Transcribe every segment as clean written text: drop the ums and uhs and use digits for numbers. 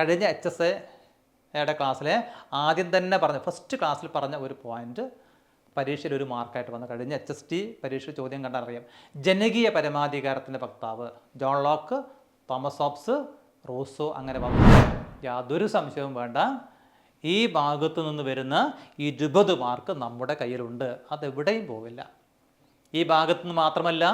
കഴിഞ്ഞ HSAയുടെ ക്ലാസ്സിലെ ആദ്യം തന്നെ ഫസ്റ്റ് ക്ലാസ്സിൽ പറഞ്ഞ ഒരു പോയിന്റ് പരീക്ഷയിൽ ഒരു മാർക്കായിട്ട് വന്നു. കഴിഞ്ഞ HST പരീക്ഷ ചോദ്യം കണ്ടാൽ അറിയാം. ജനകീയ പരമാധികാരത്തിൻ്റെ വക്താവ് John Locke, Thomas Hobbes, Rousseau അങ്ങനെ വന്നു. യാതൊരു സംശയവും വേണ്ട, ഈ ഭാഗത്തു നിന്ന് വരുന്ന 20 മാർക്ക് നമ്മുടെ കയ്യിലുണ്ട്. അതെവിടെയും പോവില്ല. ഈ ഭാഗത്തു നിന്ന് മാത്രമല്ല,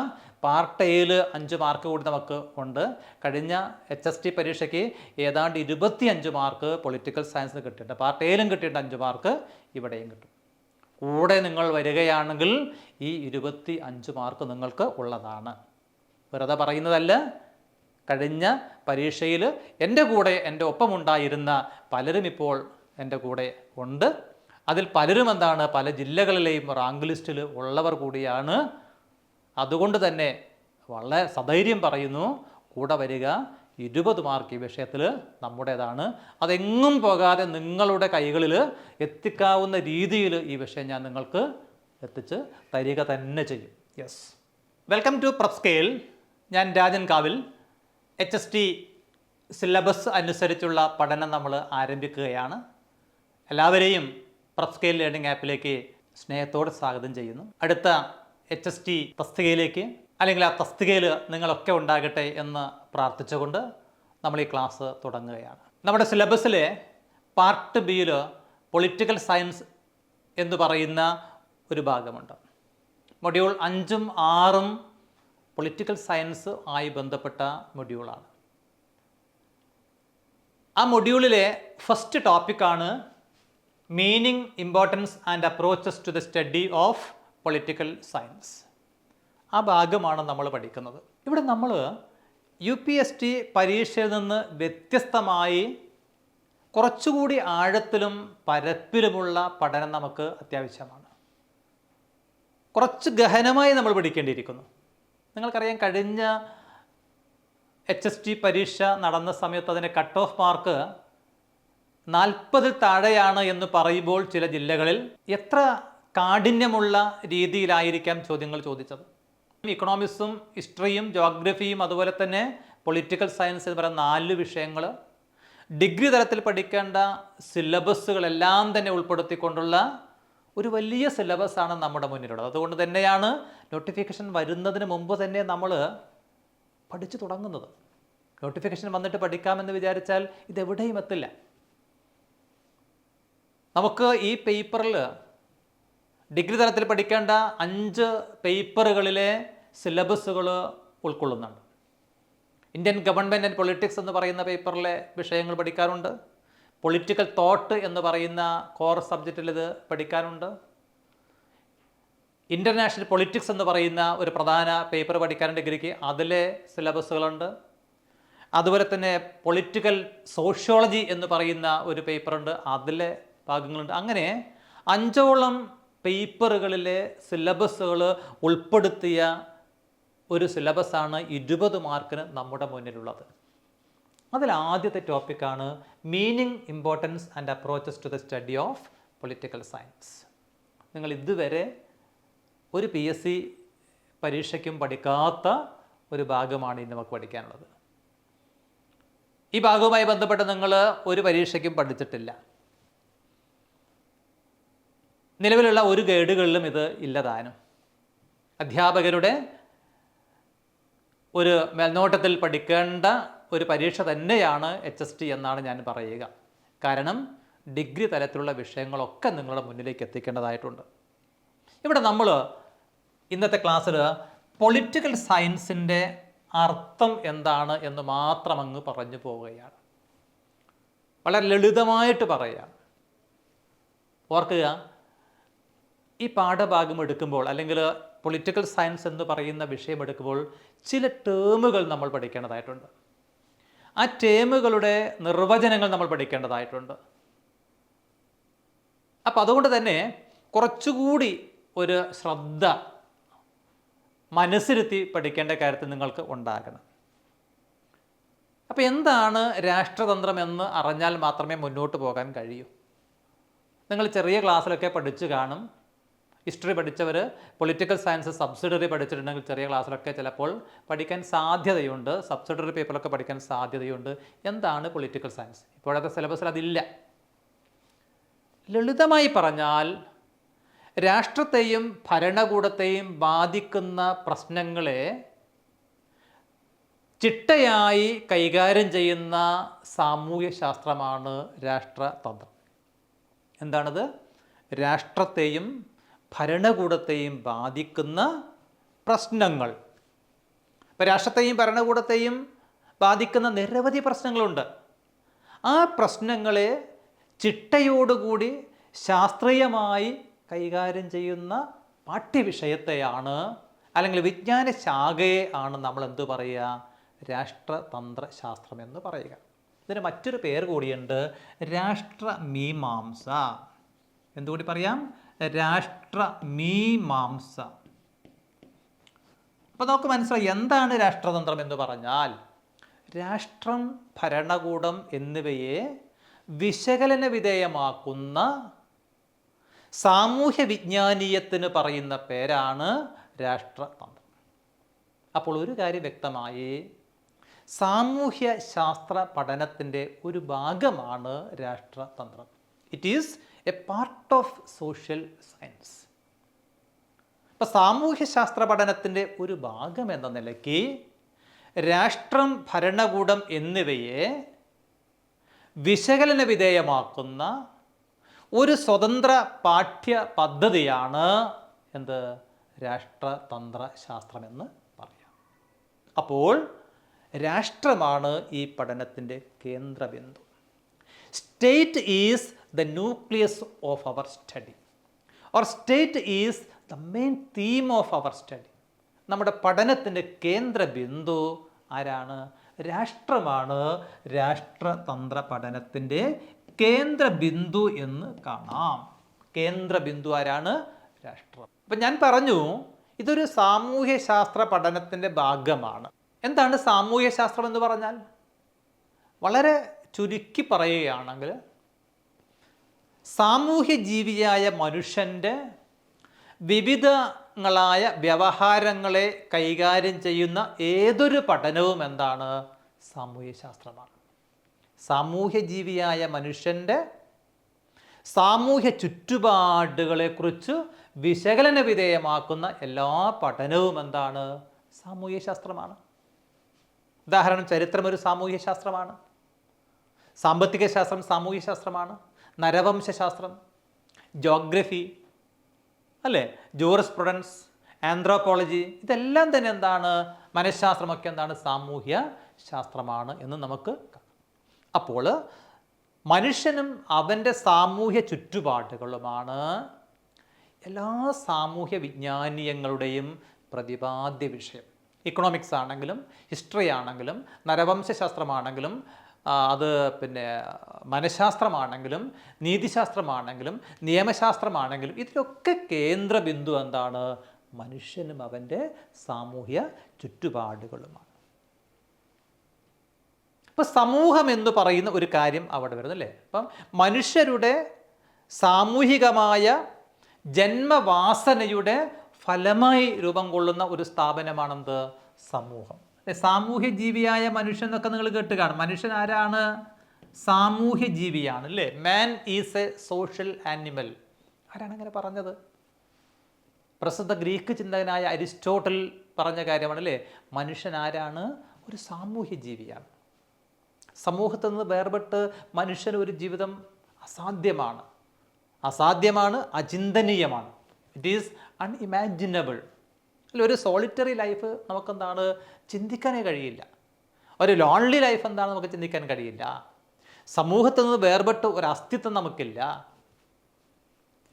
പാർട്ട് എയിൽ 5 മാർക്ക് കൂടി നമുക്ക് ഉണ്ട്. കഴിഞ്ഞ HST പരീക്ഷയ്ക്ക് ഏതാണ്ട് 25 മാർക്ക് പൊളിറ്റിക്കൽ സയൻസിന് കിട്ടിയിട്ടുണ്ട്. പാർട്ട് എയിലും കിട്ടിയിട്ടുണ്ട് 5 മാർക്ക്, ഇവിടെയും കിട്ടും. കൂടെ നിങ്ങൾ വരികയാണെങ്കിൽ ഈ 25 മാർക്ക് നിങ്ങൾക്ക് ഉള്ളതാണ്. വെറുതെ പറയുന്നതല്ല. കഴിഞ്ഞ പരീക്ഷയിൽ എൻ്റെ കൂടെ എൻ്റെ ഒപ്പമുണ്ടായിരുന്ന പലരും ഇപ്പോൾ എൻ്റെ കൂടെ ഉണ്ട്. അതിൽ പലരും പല ജില്ലകളിലെയും റാങ്ക് ലിസ്റ്റിൽ ഉള്ളവർ കൂടിയാണ്. അതുകൊണ്ട് തന്നെ വളരെ സധൈര്യം പറയുന്നു, കൂടെ വരിക. 20 മാർക്ക് ഈ വിഷയത്തിൽ നമ്മുടേതാണ്. അതെങ്ങും പോകാതെ നിങ്ങളുടെ കൈകളിൽ എത്തിക്കാവുന്ന രീതിയിൽ ഈ വിഷയം ഞാൻ നിങ്ങൾക്ക് എത്തിച്ച് തരിക തന്നെ ചെയ്യും. Yes, welcome to prep scale. ഞാൻ രാജൻ കാവിൽ. HST സിലബസ് അനുസരിച്ചുള്ള പഠനം നമ്മൾ ആരംഭിക്കുകയാണ്. എല്ലാവരെയും പ്രപ്പ് സ്കെയിൽ ലേണിംഗ് ആപ്പിലേക്ക് സ്നേഹത്തോടെ സ്വാഗതം ചെയ്യുന്നു. അടുത്ത HST തസ്തികയിലേക്ക്, അല്ലെങ്കിൽ ആ തസ്തികയിൽ നിങ്ങളൊക്കെ ഉണ്ടാകട്ടെ എന്ന് പ്രാർത്ഥിച്ചുകൊണ്ട് നമ്മൾ ഈ ക്ലാസ് തുടങ്ങുകയാണ്. നമ്മുടെ സിലബസിലെ പാർട്ട് ബിയിൽ പൊളിറ്റിക്കൽ സയൻസ് എന്ന് പറയുന്ന ഒരു ഭാഗമുണ്ട്. മൊഡ്യൂൾ 5ഉം 6ഉം പൊളിറ്റിക്കൽ സയൻസ് ആയി ബന്ധപ്പെട്ട മൊഡ്യൂളാണ്. ആ മൊഡ്യൂളിലെ ഫസ്റ്റ് ടോപ്പിക്കാണ് meaning, importance and approaches to the study of political science. ആ ഭാഗമാണ് നമ്മൾ പഠിക്കുന്നത്. ഇവിടെ നമ്മൾ UPSC പരീക്ഷയിൽ നിന്ന് വ്യത്യസ്തമായി കുറച്ചുകൂടി ആഴത്തിലും പരപ്പിലുമുള്ള പഠനം നമുക്ക് അത്യാവശ്യമാണ്. കുറച്ച് ഗഹനമായി നമ്മൾ പഠിക്കേണ്ടിയിരിക്കുന്നു. നിങ്ങൾക്കറിയാം, കഴിഞ്ഞ HST പരീക്ഷ നടന്ന സമയത്ത് അതിൻ്റെ കട്ട് ഓഫ് മാർക്ക് 40 താഴെയാണ് എന്ന് പറയുമ്പോൾ ചില ജില്ലകളിൽ എത്ര കാഠിന്യമുള്ള രീതിയിലായിരിക്കാം ചോദ്യങ്ങൾ ചോദിച്ചത്. ഇക്കണോമിക്സും ഹിസ്റ്ററിയും ജോഗ്രഫിയും അതുപോലെ തന്നെ പൊളിറ്റിക്കൽ സയൻസ് എന്ന് പറയുന്ന 4 വിഷയങ്ങൾ ഡിഗ്രി തലത്തിൽ പഠിക്കേണ്ട സിലബസുകളെല്ലാം തന്നെ ഉൾപ്പെടുത്തിക്കൊണ്ടുള്ള ഒരു വലിയ സിലബസാണ് നമ്മുടെ മുന്നിലുള്ളത്. അതുകൊണ്ട് തന്നെയാണ് നോട്ടിഫിക്കേഷൻ വരുന്നതിന് മുമ്പ് തന്നെ നമ്മൾ പഠിച്ചു തുടങ്ങുന്നത്. നോട്ടിഫിക്കേഷൻ വന്നിട്ട് പഠിക്കാമെന്ന് വിചാരിച്ചാൽ ഇതെവിടെയും എത്തില്ല. നമുക്ക് ഈ പേപ്പറിൽ ഡിഗ്രി തലത്തിൽ പഠിക്കേണ്ട 5 പേപ്പറുകളിലെ സിലബസുകൾ ഉൾക്കൊള്ളുന്നുണ്ട്. ഇന്ത്യൻ ഗവൺമെൻറ് ആൻഡ് പൊളിറ്റിക്സ് എന്ന് പറയുന്ന പേപ്പറിലെ വിഷയങ്ങൾ പഠിക്കാറുണ്ട്. പൊളിറ്റിക്കൽ തോട്ട് എന്ന് പറയുന്ന കോർ സബ്ജക്റ്റിൽ ഇത് പഠിക്കാനുണ്ട്. ഇൻ്റർനാഷണൽ പൊളിറ്റിക്സ് എന്ന് പറയുന്ന ഒരു പ്രധാന പേപ്പർ പഠിക്കാനുണ്ട് ഡിഗ്രിക്ക്, അതിലെ സിലബസുകളുണ്ട്. അതുപോലെ തന്നെ പൊളിറ്റിക്കൽ സോഷ്യോളജി എന്ന് പറയുന്ന ഒരു പേപ്പറുണ്ട്, അതിലെ ഭാഗങ്ങളുണ്ട്. അങ്ങനെ 5ഓളം പേപ്പറുകളിലെ സിലബസുകൾ ഉൾപ്പെടുത്തിയ ഒരു സിലബസാണ് 20 മാർക്കിന് നമ്മുടെ മുന്നിലുള്ളത്. അതിൽ ആദ്യത്തെ ടോപ്പിക്കാണ് meaning, importance and approaches to the study of political science. നിങ്ങൾ ഇതുവരെ ഒരു PSC പരീക്ഷയ്ക്കും പഠിക്കാത്ത ഒരു ഭാഗമാണ് ഇന്ന് നമുക്ക് പഠിക്കാനുള്ളത്. ഈ ഭാഗവുമായി ബന്ധപ്പെട്ട് നിങ്ങൾ ഒരു പരീക്ഷയ്ക്കും പഠിച്ചിട്ടില്ല. നിലവിലുള്ള ഒരു ഗൈഡുകളിലും ഇത് ഇല്ലതാനും. അധ്യാപകരുടെ ഒരു മേൽനോട്ടത്തിൽ പഠിക്കേണ്ട ഒരു പരീക്ഷ തന്നെയാണ് HST എന്നാണ് ഞാൻ പറയുക. കാരണം ഡിഗ്രി തലത്തിലുള്ള വിഷയങ്ങളൊക്കെ നിങ്ങളുടെ മുന്നിലേക്ക് എത്തിക്കേണ്ടതായിട്ടുണ്ട്. ഇവിടെ നമ്മൾ ഇന്നത്തെ ക്ലാസ്സിൽ പൊളിറ്റിക്കൽ സയൻസിൻ്റെ അർത്ഥം എന്താണ് എന്ന് മാത്രം അങ്ങ് പറഞ്ഞു പോവുകയാണ്. വളരെ ലളിതമായിട്ട് പറയുക. ഓർക്കുക, ഈ പാഠഭാഗം എടുക്കുമ്പോൾ അല്ലെങ്കിൽ പൊളിറ്റിക്കൽ സയൻസ് എന്ന് പറയുന്ന വിഷയം എടുക്കുമ്പോൾ ചില ടേമുകൾ നമ്മൾ പഠിക്കേണ്ടതായിട്ടുണ്ട്. ആ ടേമുകളുടെ നിർവചനങ്ങൾ നമ്മൾ പഠിക്കേണ്ടതായിട്ടുണ്ട്. അപ്പം അതുകൊണ്ട് തന്നെ കുറച്ചുകൂടി ഒരു ശ്രദ്ധ മനസ്സിരുത്തി പഠിക്കേണ്ട കാര്യത്തിൽ നിങ്ങൾക്ക് ഉണ്ടാകണം. അപ്പോൾ എന്താണ് രാഷ്ട്രതന്ത്രം എന്ന് അറിഞ്ഞാൽ മാത്രമേ മുന്നോട്ട് പോകാൻ കഴിയൂ. നിങ്ങൾ ചെറിയ ക്ലാസ്സിലൊക്കെ പഠിച്ചു കാണും. ഹിസ്റ്ററി പഠിച്ചവർ പൊളിറ്റിക്കൽ സയൻസ് സബ്സിഡറി പഠിച്ചിട്ടുണ്ടെങ്കിൽ ചെറിയ ക്ലാസ്സിലൊക്കെ ചിലപ്പോൾ പഠിക്കാൻ സാധ്യതയുണ്ട്, സബ്സിഡറി പേപ്പറൊക്കെ പഠിക്കാൻ സാധ്യതയുണ്ട്. എന്താണ് പൊളിറ്റിക്കൽ സയൻസ്? ഇപ്പോഴത്തെ സിലബസിൽ അതില്ല. ലളിതമായി പറഞ്ഞാൽ രാഷ്ട്രത്തെയും ഭരണകൂടത്തെയും ബാധിക്കുന്ന പ്രശ്നങ്ങളെ ചിട്ടയായി കൈകാര്യം ചെയ്യുന്ന സാമൂഹ്യ ശാസ്ത്രമാണ് രാഷ്ട്രതന്ത്രം. എന്താണത്? രാഷ്ട്രത്തെയും ഭരണകൂടത്തെയും ബാധിക്കുന്ന പ്രശ്നങ്ങൾ. ഇപ്പോൾ രാഷ്ട്രത്തെയും ഭരണകൂടത്തെയും ബാധിക്കുന്ന നിരവധി പ്രശ്നങ്ങളുണ്ട്. ആ പ്രശ്നങ്ങളെ ചിട്ടയോടുകൂടി ശാസ്ത്രീയമായി കൈകാര്യം ചെയ്യുന്ന പാഠ്യവിഷയത്തെയാണ്, അല്ലെങ്കിൽ വിജ്ഞാന ശാഖയെ ആണ് നമ്മൾ എന്ത് പറയുക? രാഷ്ട്രതന്ത്ര ശാസ്ത്രം എന്ന് പറയുക. ഇതിന് മറ്റൊരു പേര് കൂടിയുണ്ട്, രാഷ്ട്രമീമാംസ. എന്തുകൂടി പറയാം? രാഷ്ട്രമീമാംസ. അപ്പോൾ നമുക്ക് മനസ്സിലായി എന്താണ് രാഷ്ട്രതന്ത്രം എന്ന് പറഞ്ഞാൽ, രാഷ്ട്രം, ഭരണകൂടം എന്നിവയെ വിശകലന വിധേയമാക്കുന്ന സാമൂഹ്യ വിജ്ഞാനീയത്തിന് പറയുന്ന പേരാണ് രാഷ്ട്രതന്ത്രം. അപ്പോൾ ഒരു കാര്യം വ്യക്തമായി, സാമൂഹ്യ ശാസ്ത്ര പഠനത്തിൻ്റെ ഒരു ഭാഗമാണ് രാഷ്ട്രതന്ത്രം. It is a part of social science. ഇപ്പം സാമൂഹ്യശാസ്ത്ര പഠനത്തിൻ്റെ ഒരു ഭാഗം എന്ന നിലയ്ക്ക് രാഷ്ട്രം, ഭരണകൂടം എന്നിവയെ വിശകലന വിധേയമാക്കുന്ന ഒരു സ്വതന്ത്ര പാഠ്യ പദ്ധതിയാണ് എന്ത്? രാഷ്ട്രതന്ത്ര ശാസ്ത്രമെന്ന് പറയാം. അപ്പോൾ രാഷ്ട്രമാണ് ഈ പഠനത്തിൻ്റെ കേന്ദ്രബിന്ദു. State is the nucleus of our study, or state is the main theme of our study. നമ്മുടെ പഠനത്തിൻ്റെ കേന്ദ്രബിന്ദു ആരാണ്? രാഷ്ട്രമാണ്. രാഷ്ട്രതന്ത്ര പഠനത്തിൻ്റെ കേന്ദ്രബിന്ദു എന്ന് കാണാം. കേന്ദ്രബിന്ദു ആരാണ്? രാഷ്ട്രം. അപ്പം ഞാൻ പറഞ്ഞു ഇതൊരു സാമൂഹ്യ ശാസ്ത്ര പഠനത്തിൻ്റെ ഭാഗമാണ്. എന്താണ് സാമൂഹ്യ ശാസ്ത്രം എന്ന് പറഞ്ഞാൽ? വളരെ ചുരുക്കി പറയുകയാണെങ്കിൽ, സാമൂഹ്യ ജീവിയായ മനുഷ്യൻ്റെ വിവിധങ്ങളായ വ്യവഹാരങ്ങളെ കൈകാര്യം ചെയ്യുന്ന ഏതൊരു പഠനവും എന്താണ്? സാമൂഹ്യ ശാസ്ത്രമാണ്. സാമൂഹ്യ ജീവിയായ മനുഷ്യൻ്റെ സാമൂഹ്യ ചുറ്റുപാടുകളെക്കുറിച്ച് വിശകലന വിധേയമാക്കുന്ന എല്ലാ പഠനവും എന്താണ്? സാമൂഹ്യ ശാസ്ത്രമാണ്. ഉദാഹരണം, ചരിത്രം ഒരു സാമൂഹ്യ ശാസ്ത്രമാണ്. സാമ്പത്തിക ശാസ്ത്രം സാമൂഹ്യ ശാസ്ത്രമാണ്. നരവംശാസ്ത്രം, ജോഗ്രഫി, അല്ലേ, ജൂറിസ്പ്രുഡൻസ്, ആന്ത്രോപോളജി, ഇതെല്ലാം തന്നെ എന്താണ്? മനഃശാസ്ത്രമൊക്കെ എന്താണ്? സാമൂഹ്യ ശാസ്ത്രമാണ് എന്ന് നമുക്ക് കാണാം. അപ്പോൾ മനുഷ്യനും അവൻ്റെ സാമൂഹ്യ ചുറ്റുപാടുകളുമാണ് എല്ലാ സാമൂഹ്യ വിജ്ഞാനീയങ്ങളുടെയും പ്രതിപാദ്യ വിഷയം. ഇക്കണോമിക്സ് ആണെങ്കിലും, ഹിസ്റ്ററി ആണെങ്കിലും, നരവംശാസ്ത്രമാണെങ്കിലും, അത് പിന്നെ മനഃശാസ്ത്രമാണെങ്കിലും, നീതിശാസ്ത്രമാണെങ്കിലും, നിയമശാസ്ത്രമാണെങ്കിലും, ഇതിലൊക്കെ കേന്ദ്രബിന്ദു എന്താണ്? മനുഷ്യനും അവൻ്റെ സാമൂഹ്യ ചുറ്റുപാടുകളുമാണ്. ഇപ്പം സമൂഹം എന്ന് പറയുന്ന ഒരു കാര്യം അവിടെ വരുന്നല്ലേ. അപ്പം മനുഷ്യരുടെ സാമൂഹികമായ ജന്മവാസനയുടെ ഫലമായി രൂപം കൊള്ളുന്ന ഒരു സ്ഥാപനമാണെന്ത്? സമൂഹം. സാമൂഹ്യ ജീവിയായ മനുഷ്യൻ എന്നൊക്കെ നിങ്ങൾ കേട്ട് കാണും. മനുഷ്യൻ ആരാണ്? സാമൂഹ്യ ജീവിയാണ്, അല്ലേ? Man is A social animal. ആരാണ് അങ്ങനെ പറഞ്ഞത്? പ്രസിദ്ധ ഗ്രീക്ക് ചിന്തകനായ അരിസ്റ്റോട്ടിൽ പറഞ്ഞ കാര്യമാണ്, അല്ലേ? മനുഷ്യൻ ആരാണ്? ഒരു സാമൂഹ്യ ജീവിയാണ്. സമൂഹത്തിൽ നിന്ന് വേർപെട്ട് മനുഷ്യന് ഒരു ജീവിതം അസാധ്യമാണ്. അസാധ്യമാണ്, അചിന്തനീയമാണ്. It is unimaginable. അല്ല, ഒരു സോളിറ്ററി ലൈഫ് നമുക്കെന്താണ്? ചിന്തിക്കാനേ കഴിയില്ല. ഒരു ലോൺലി ലൈഫ് എന്താണ്? നമുക്ക് ചിന്തിക്കാൻ കഴിയില്ല. സമൂഹത്തിൽ നിന്ന് വേർപെട്ട് ഒരു അസ്തിത്വം നമുക്കില്ല,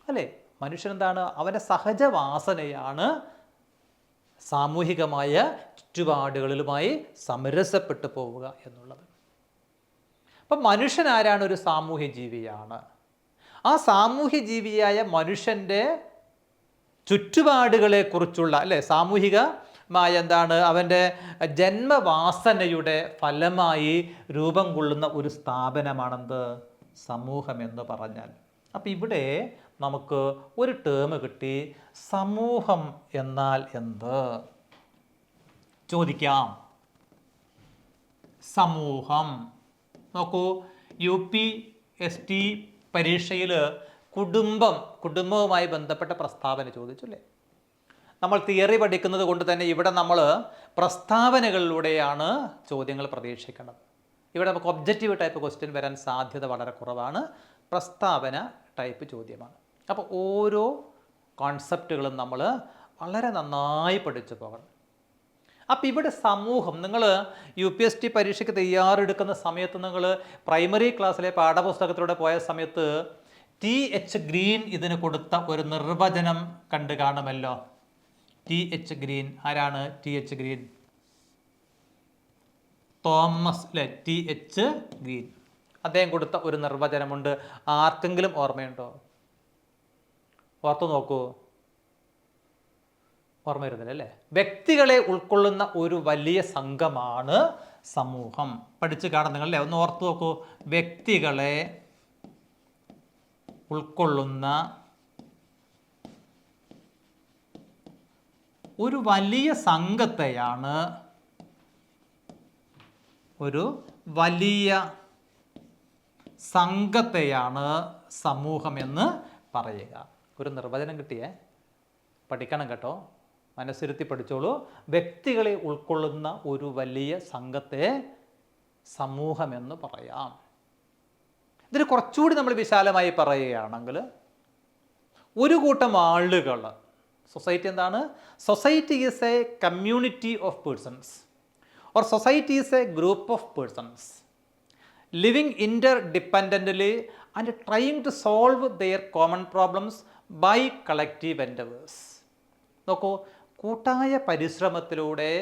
അല്ലേ? മനുഷ്യനെന്താണ്? അവൻ്റെ സഹജവാസനയാണ് സാമൂഹികമായ ചുറ്റുപാടുകളിലുമായി സമരസപ്പെട്ടു പോവുക എന്നുള്ളത്. അപ്പം മനുഷ്യൻ ആരാണ്? ഒരു സാമൂഹ്യ ജീവിയാണ്. ആ സാമൂഹ്യ ജീവിയായ മനുഷ്യൻ്റെ ചുറ്റുപാടുകളെക്കുറിച്ചുള്ള, അല്ലേ, സാമൂഹികമായ എന്താണ്? അവൻ്റെ ജന്മവാസനയുടെ ഫലമായി രൂപം കൊള്ളുന്ന ഒരു സ്ഥാപനമാണെന്ത്? സമൂഹം എന്ന് പറഞ്ഞാൽ. അപ്പം ഇവിടെ നമുക്ക് ഒരു ടേം കിട്ടി. സമൂഹം എന്നാൽ എന്ത് ചോദിക്കാം. സമൂഹം നോക്കൂ, UPST പരീക്ഷയിൽ കുടുംബവുമായി ബന്ധപ്പെട്ട പ്രസ്താവന ചോദിച്ചു അല്ലേ. നമ്മൾ തിയറി പഠിക്കുന്നത് കൊണ്ട് തന്നെ ഇവിടെ നമ്മൾ പ്രസ്താവനകളിലൂടെയാണ് ചോദ്യങ്ങൾ പ്രതീക്ഷിക്കേണ്ടത്. ഇവിടെ നമുക്ക് ഒബ്ജക്റ്റീവ് ടൈപ്പ് ക്വസ്റ്റ്യൻ വരാൻ സാധ്യത വളരെ കുറവാണ്. പ്രസ്താവന ടൈപ്പ് ചോദ്യമാണ്. അപ്പോൾ ഓരോ കോൺസെപ്റ്റുകളും നമ്മൾ വളരെ നന്നായി പഠിച്ചു പോകണം. അപ്പോൾ ഇവിടെ സമൂഹം, നിങ്ങൾ UPST പരീക്ഷയ്ക്ക് തയ്യാറെടുക്കുന്ന സമയത്ത് നിങ്ങൾ പ്രൈമറി ക്ലാസ്സിലെ പാഠപുസ്തകത്തിലൂടെ പോയ സമയത്ത് TH ഗ്രീൻ ഇതിന് കൊടുത്ത ഒരു നിർവചനം കണ്ടു കാണുമല്ലോ. TH ഗ്രീൻ ആരാണ്? TH ഗ്രീൻ, തോമസ് അല്ലേ, TH ഗ്രീൻ. അദ്ദേഹം കൊടുത്ത ഒരു നിർവചനമുണ്ട്. ആർക്കെങ്കിലും ഓർമ്മയുണ്ടോ? ഓർത്തു നോക്കൂ. ഓർമ്മ വരുന്നില്ല അല്ലേ? വ്യക്തികളെ ഉൾക്കൊള്ളുന്ന ഒരു വലിയ സംഘമാണ് സമൂഹം. പഠിച്ചു കാണുന്ന അല്ലേ, ഒന്ന് ഓർത്തു നോക്കൂ. വ്യക്തികളെ ഉൾക്കൊള്ളുന്ന ഒരു വലിയ സംഘത്തെയാണ് സമൂഹം എന്ന് പറയുക. ഒരു നിർവചനം കിട്ടിയേ, പഠിക്കണം കേട്ടോ, മനസ്സിരുത്തി പഠിച്ചോളൂ. വ്യക്തികളെ ഉൾക്കൊള്ളുന്ന ഒരു വലിയ സംഘത്തെ സമൂഹമെന്ന് പറയാം. ഇതിന് കുറച്ചുകൂടി നമ്മൾ വിശാലമായി പറയുകയാണെങ്കിൽ ഒരു കൂട്ടം ആളുകൾ, സൊസൈറ്റി എന്താണ്? Society is a community of persons or society is a group of persons living interdependently and trying to solve their common problems by collective endeavours. നോക്കൂ, കൂട്ടായ പരിശ്രമത്തിലൂടെ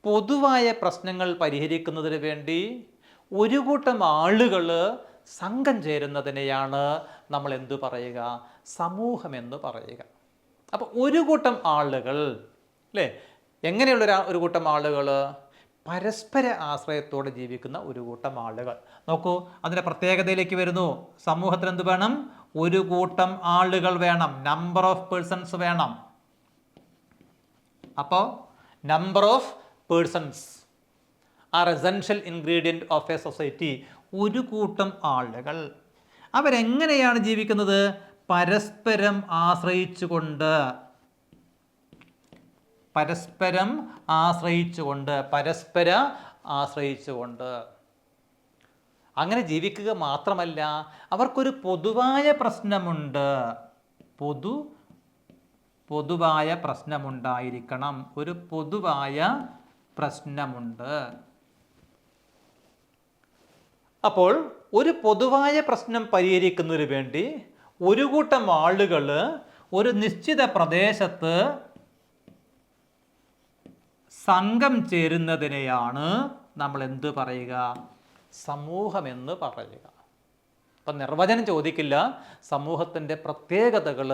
പൊതുവായ പ്രശ്നങ്ങൾ പരിഹരിക്കുന്നതിന് വേണ്ടി ഒരു കൂട്ടം ആളുകൾ സംഘം ചേരുന്നതിനെയാണ് നമ്മൾ എന്തു പറയുക? സമൂഹം എന്ന് പറയുക. അപ്പോൾ ഒരു കൂട്ടം ആളുകൾ അല്ലേ, എങ്ങനെയുള്ള ഒരു കൂട്ടം ആളുകൾ? പരസ്പര ആശ്രയത്തോടെ ജീവിക്കുന്ന ഒരു കൂട്ടം ആളുകൾ. നോക്കൂ, അതിൻ്റെ പ്രത്യേകതയിലേക്ക് വരുന്നു. സമൂഹത്തിന് എന്ത് വേണം? ഒരു കൂട്ടം ആളുകൾ വേണം, നമ്പർ ഓഫ് പേഴ്സൺസ് വേണം. അപ്പോൾ number of persons are essential ingredient of a society. ഒരു കൂട്ടം ആളുകൾ അവരെങ്ങനെയാണ് ജീവിക്കുന്നത്? പരസ്പരം ആശ്രയിച്ചുകൊണ്ട്. അങ്ങനെ ജീവിക്കുക മാത്രമല്ല, അവർക്കൊരു പൊതുവായ പ്രശ്നമുണ്ട്. പൊതുവായ പ്രശ്നമുണ്ടായിരിക്കണം. ഒരു പൊതുവായ പ്രശ്നമുണ്ട്. അപ്പോൾ ഒരു പൊതുവായ പ്രശ്നം പരിഹരിക്കുന്നതിന് വേണ്ടി ഒരു കൂട്ടം ആളുകൾ ഒരു നിശ്ചിത പ്രദേശത്ത് സംഘം ചേരുന്നതിനെയാണ് നമ്മൾ എന്ത് പറയുക? സമൂഹമെന്ന് പറയുക. അപ്പം നിർവചനം ചോദിക്കില്ല, സമൂഹത്തിൻ്റെ പ്രത്യേകതകൾ,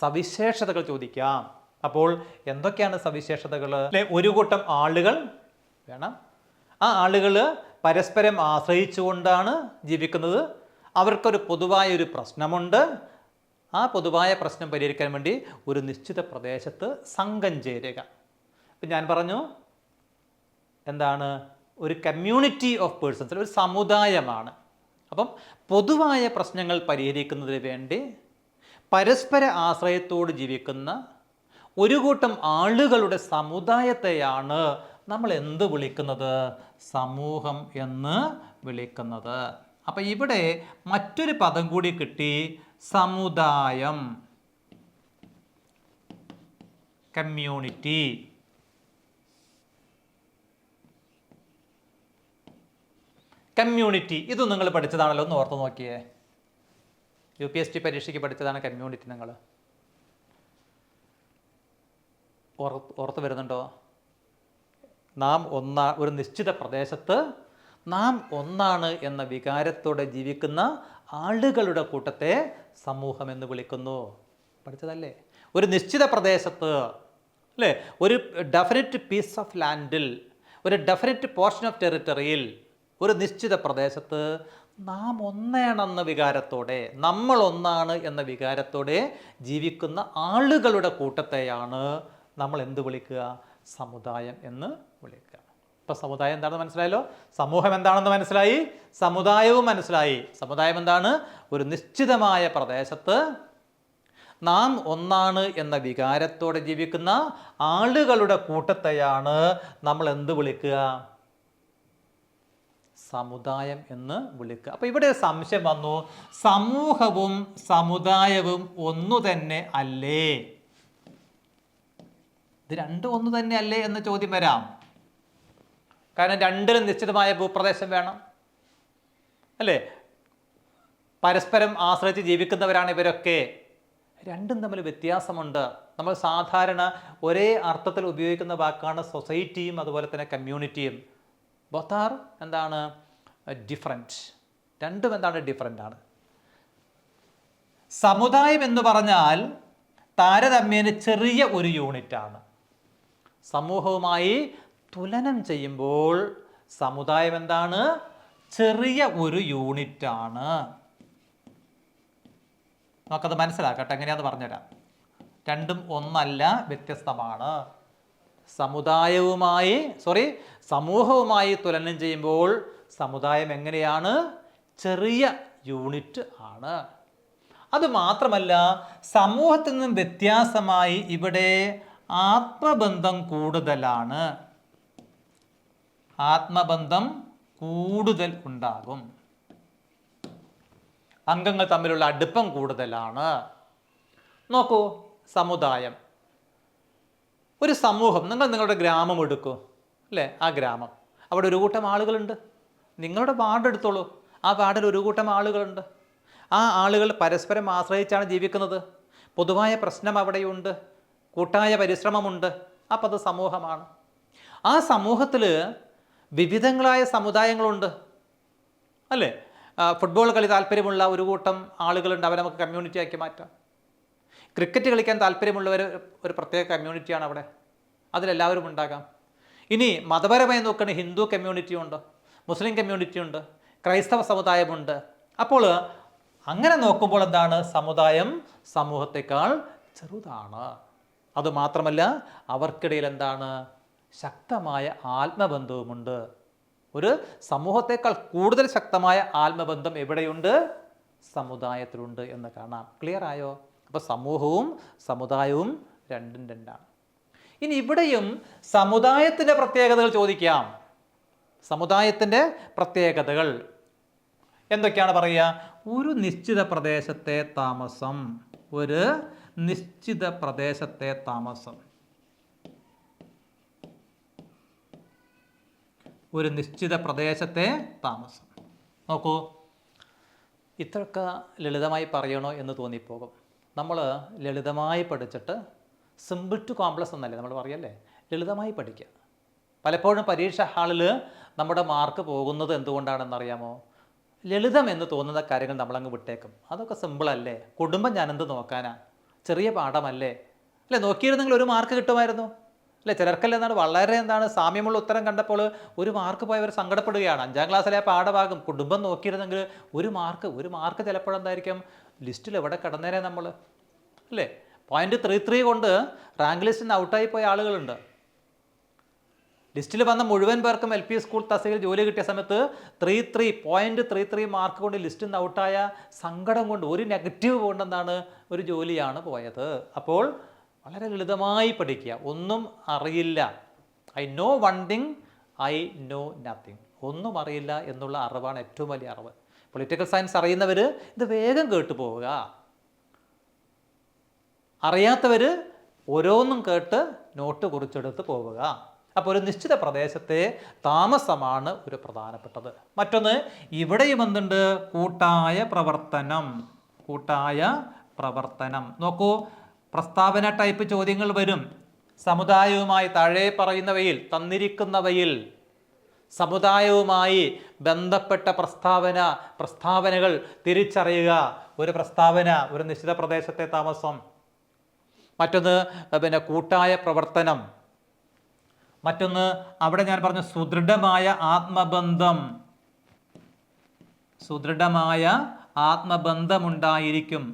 സവിശേഷതകൾ ചോദിക്കാം. അപ്പോൾ എന്തൊക്കെയാണ് സവിശേഷതകൾ? ഒരു കൂട്ടം ആളുകൾ വേണം. ആ ആളുകൾ പരസ്പരം ആശ്രയിച്ചുകൊണ്ടാണ് ജീവിക്കുന്നത്. അവർക്കൊരു പൊതുവായൊരു പ്രശ്നമുണ്ട്. ആ പൊതുവായ പ്രശ്നം പരിഹരിക്കാൻ വേണ്ടി ഒരു നിശ്ചിത പ്രദേശത്ത് സംഘം ചേരുക. ഇപ്പം ഞാൻ പറഞ്ഞു എന്താണ്? ഒരു കമ്മ്യൂണിറ്റി ഓഫ് പേഴ്സൺസ്, ഒരു സമുദായമാണ്. അപ്പം പൊതുവായ പ്രശ്നങ്ങൾ പരിഹരിക്കുന്നതിന് വേണ്ടി പരസ്പര ആശ്രയത്തോട് ജീവിക്കുന്ന ഒരു കൂട്ടം ആളുകളുടെ സമുദായത്തെയാണ് നമ്മൾ എന്ത് വിളിക്കുന്നത്? സമൂഹം എന്ന് വിളിക്കുന്നത്. അപ്പം ഇവിടെ മറ്റൊരു പദം കൂടി കിട്ടി, സമുദായം, കമ്മ്യൂണിറ്റി. കമ്മ്യൂണിറ്റി ഇത് നിങ്ങൾ പഠിച്ചതാണല്ലോ, ഒന്ന് ഓർത്ത് നോക്കിയേ. UPST പരീക്ഷയ്ക്ക് പഠിച്ചതാണ് കമ്മ്യൂണിറ്റി. നിങ്ങൾ ഓർത്ത് വരുന്നുണ്ടോ? നാം ഒരു നിശ്ചിത പ്രദേശത്ത് നാം ഒന്നാണ് എന്ന വികാരത്തോടെ ജീവിക്കുന്ന ആളുകളുടെ കൂട്ടത്തെ സമൂഹം എന്ന് വിളിക്കുന്നു. പഠിച്ചതല്ലേ? ഒരു നിശ്ചിത പ്രദേശത്ത് അല്ലേ, ഒരു ഡെഫിനിറ്റ് പീസ് ഓഫ് ലാൻഡിൽ, ഒരു ഡെഫിനിറ്റ് പോർഷൻ ഓഫ് ടെറിട്ടറിയിൽ, ഒരു നിശ്ചിത പ്രദേശത്ത് നാം ഒന്നാണെന്ന വികാരത്തോടെ, നമ്മൾ ഒന്നാണ് എന്ന വികാരത്തോടെ ജീവിക്കുന്ന ആളുകളുടെ കൂട്ടത്തെയാണ് നമ്മൾ എന്ത് വിളിക്കുക? സമുദായം എന്ന് വിളിക്കുക. ഇപ്പം സമുദായം എന്താണെന്ന് മനസ്സിലായല്ലോ, സമൂഹം എന്താണെന്ന് മനസ്സിലായി, സമുദായവും മനസ്സിലായി. സമുദായം എന്താണ്? ഒരു നിശ്ചിതമായ പ്രദേശത്ത് നാം ഒന്നാണ് എന്ന വികാരത്തോടെ ജീവിക്കുന്ന ആളുകളുടെ കൂട്ടത്തെയാണ് നമ്മൾ എന്ത് വിളിക്കുക? സമുദായം എന്ന് വിളിക്കുക. അപ്പോൾ ഇവിടെ സംശയം വന്നു, സമൂഹവും സമുദായവും ഒന്നു തന്നെ അല്ലേ? ഇത് രണ്ടും ഒന്ന് തന്നെ അല്ലേ എന്ന ചോദ്യം വരാം. കാരണം രണ്ടിലും നിശ്ചിതമായ ഭൂപ്രദേശം വേണം, അല്ലേ? പരസ്പരം ആശ്രയിച്ച് ജീവിക്കുന്നവരാണ് ഇവരൊക്കെ. രണ്ടും തമ്മിൽ വ്യത്യാസമുണ്ട്. നമ്മൾ സാധാരണ ഒരേ അർത്ഥത്തിൽ ഉപയോഗിക്കുന്ന വാക്കാണ് സൊസൈറ്റിയും അതുപോലെ തന്നെ കമ്മ്യൂണിറ്റിയും. ബോത്ത് ആർ എന്താണ്? ഡിഫറൻറ്റ്. രണ്ടും എന്താണ്? ഡിഫറൻ്റ് ആണ്. സമുദായം എന്ന് പറഞ്ഞാൽ താരതമ്യേന ചെറിയ ഒരു യൂണിറ്റാണ്. സമൂഹവുമായി തുലനം ചെയ്യുമ്പോൾ സമുദായം എന്താണ്? ചെറിയ ഒരു യൂണിറ്റാണ്. നമുക്കത് മനസ്സിലാക്കട്ടെ, എങ്ങനെയാണെന്ന് പറഞ്ഞുതരാം. രണ്ടും ഒന്നല്ല, വ്യത്യസ്തമാണ്. സമൂഹവുമായി തുലനം ചെയ്യുമ്പോൾ സമുദായം എങ്ങനെയാണ്? ചെറിയ യൂണിറ്റ് ആണ്. അതുമാത്രമല്ല, സമൂഹത്തിൽ നിന്നും വ്യത്യാസമായി ഇവിടെ ആത്മബന്ധം കൂടുതലാണ്. ആത്മബന്ധം കൂടുതൽ ഉണ്ടാകും. അംഗങ്ങൾ തമ്മിലുള്ള അടുപ്പം കൂടുതലാണ്. നോക്കൂ, സമുദായം, ഒരു സമൂഹം. നിങ്ങളുടെ ഗ്രാമം എടുക്കൂ, അല്ലേ? ആ ഗ്രാമം, അവിടെ ഒരു കൂട്ടം ആളുകളുണ്ട്. നിങ്ങളുടെ വാർഡ് എടുത്തോളൂ, ആ വാർഡിൽ ഒരു കൂട്ടം ആളുകളുണ്ട്. ആ ആളുകൾ പരസ്പരം ആശ്രയിച്ചാണ് ജീവിക്കുന്നത്. പൊതുവായ പ്രശ്നം അവിടെയുണ്ട്, കൂട്ടായ പരിശ്രമമുണ്ട്. അപ്പം അത് സമൂഹമാണ്. ആ സമൂഹത്തിൽ വിവിധങ്ങളായ സമുദായങ്ങളുണ്ട്, അല്ലേ? ഫുട്ബോൾ കളി താല്പര്യമുള്ള ഒരു കൂട്ടം ആളുകളുണ്ട്, അവരെ നമുക്ക് കമ്മ്യൂണിറ്റി ആക്കി മാറ്റാം. ക്രിക്കറ്റ് കളിക്കാൻ താല്പര്യമുള്ളവർ ഒരു പ്രത്യേക കമ്മ്യൂണിറ്റിയാണ് അവിടെ, അതിലെല്ലാവരും ഉണ്ടാകാം. ഇനി മതപരമായി നോക്കുകയാണെങ്കിൽ ഹിന്ദു കമ്മ്യൂണിറ്റി ഉണ്ട്, മുസ്ലിം കമ്മ്യൂണിറ്റി ഉണ്ട്, ക്രൈസ്തവ സമുദായമുണ്ട്. അപ്പോൾ അങ്ങനെ നോക്കുമ്പോൾ എന്താണ്? സമുദായം സമൂഹത്തെക്കാൾ ചെറുതാണ്. അതുമാത്രമല്ല, അവർക്കിടയിൽ എന്താണ്? ശക്തമായ ആത്മബന്ധവുമുണ്ട്. ഒരു സമൂഹത്തെക്കാൾ കൂടുതൽ ശക്തമായ ആത്മബന്ധം എവിടെയുണ്ട്? സമുദായത്തിലുണ്ട് എന്ന് കാണാം. ക്ലിയർ ആയോ? അപ്പോൾ സമൂഹവും സമുദായവും രണ്ടും രണ്ടാണ്. ഇനി ഇവിടെയും സമുദായത്തിൻ്റെ പ്രത്യേകതകൾ ചോദിക്കാം. സമുദായത്തിൻ്റെ പ്രത്യേകതകൾ എന്തൊക്കെയാണ് പറയുക? ഒരു നിശ്ചിത പ്രദേശത്തെ താമസം. ഒരു നിശ്ചിത പ്രദേശത്തെ താമസം. ഒരു നിശ്ചിത പ്രദേശത്തെ താമസം. നോക്കൂ, ഇത്രയൊക്കെ ലളിതമായി പറയണോ എന്ന് തോന്നിപ്പോകും. നമ്മൾ ലളിതമായി പഠിച്ചിട്ട് സിമ്പിൾ ടു കോംപ്ലക്സ് എന്നല്ലേ നമ്മൾ പറയല്ലേ? ലളിതമായി പഠിക്കുക. പലപ്പോഴും പരീക്ഷ ഹാളിൽ നമ്മുടെ മാർക്ക് പോകുന്നത് എന്തുകൊണ്ടാണെന്നറിയാമോ? ലളിതം എന്ന് തോന്നുന്ന കാര്യങ്ങൾ നമ്മളങ്ങ് വിട്ടേക്കും. അതൊക്കെ സിമ്പിളല്ലേ, കുടുംബം ഞാനെന്ത് നോക്കാനാ, ചെറിയ പാഠമല്ലേ, അല്ലേ? നോക്കിയിരുന്നെങ്കിൽ ഒരു മാർക്ക് കിട്ടുമായിരുന്നു, അല്ലേ? ചിലർക്കെല്ലാം എന്താണ് വളരെ സാമ്യമുള്ള ഉത്തരം കണ്ടപ്പോൾ ഒരു മാർക്ക് പോയവർ സങ്കടപ്പെടുകയാണ്. 5ാം ക്ലാസ്സിലെ പാഠഭാഗം കുടുംബം നോക്കിയിരുന്നെങ്കിൽ ഒരു മാർക്ക് ചിലപ്പോഴെന്തായിരിക്കും ലിസ്റ്റിൽ എവിടെ കിടന്നേരെ നമ്മൾ, അല്ലേ? 0.33 കൊണ്ട് റാങ്ക് ലിസ്റ്റിൽ നിന്ന് ഔട്ടായി പോയ ആളുകളുണ്ട്. ലിസ്റ്റിൽ വന്ന മുഴുവൻ പേർക്കും LP സ്കൂൾ തസ്തികയിൽ ജോലി കിട്ടിയ സമയത്ത് 0.33 മാർക്ക് കൊണ്ട് ലിസ്റ്റിൽ നിന്ന് ഔട്ടായ സങ്കടം കൊണ്ട്, ഒരു നെഗറ്റീവ് കൊണ്ടെന്താണ് ഒരു ജോലിയാണ് പോയത്. അപ്പോൾ വളരെ ലളിതമായി പഠിക്കുക. ഒന്നും അറിയില്ല, I know one thing, I know nothing. ഒന്നും അറിയില്ല എന്നുള്ള അറിവാണ് ഏറ്റവും വലിയ അറിവ്. പൊളിറ്റിക്കൽ സയൻസ് അറിയുന്നവർ ഇത് വേഗം കേട്ടു പോവുക, അറിയാത്തവർ ഓരോന്നും കേട്ട് നോട്ട് കുറിച്ചെടുത്ത് പോവുക. അപ്പോൾ ഒരു നിശ്ചിത പ്രദേശത്തെ താമസമാണ് ഒരു പ്രധാനപ്പെട്ടത്. മറ്റൊന്ന്, ഇവിടെയും എന്തുണ്ട്? കൂട്ടായ പ്രവർത്തനം. കൂട്ടായ പ്രവർത്തനം. നോക്കൂ, പ്രസ്താവന ടൈപ്പ് ചോദ്യങ്ങൾ വരും. സമുദായവുമായി താഴെ പറയുന്നവയിൽ തന്നിരിക്കുന്നവയിൽ സമുദായവുമായി ബന്ധപ്പെട്ട പ്രസ്താവനകൾ തിരിച്ചറിയുക. ഒരു പ്രസ്താവന, ഒരു നിശ്ചിത പ്രദേശത്തെ താമസം. മറ്റൊന്ന് കൂട്ടായ പ്രവർത്തനം. മറ്റൊന്ന് അവിടെ ഞാൻ പറഞ്ഞ സുദൃഢമായ ആത്മബന്ധം. സുദൃഢമായ ആത്മബന്ധമുണ്ടായിരിക്കും.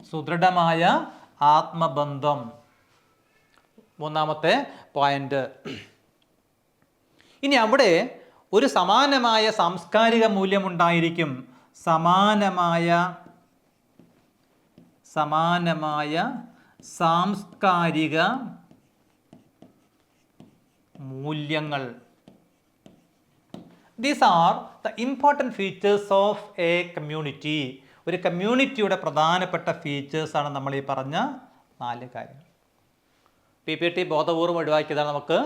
സുദൃഢമായ ആത്മബന്ധം. മൂന്നാമത്തെ പോയിന്റ്. ഇനി അവിടെ ഒരു സമാനമായ സാംസ്കാരിക മൂല്യമുണ്ടായിരിക്കും. സമാനമായ സാംസ്കാരിക മൂല്യങ്ങൾ. These are the important features of A community. ഒരു കമ്മ്യൂണിറ്റിയുടെ പ്രധാനപ്പെട്ട ഫീച്ചേഴ്സാണ് നമ്മൾ ഈ പറഞ്ഞ 4 കാര്യങ്ങൾ. PPT ബോധപൂർവ്വം ഒഴിവാക്കിയതാണ്, നമുക്ക്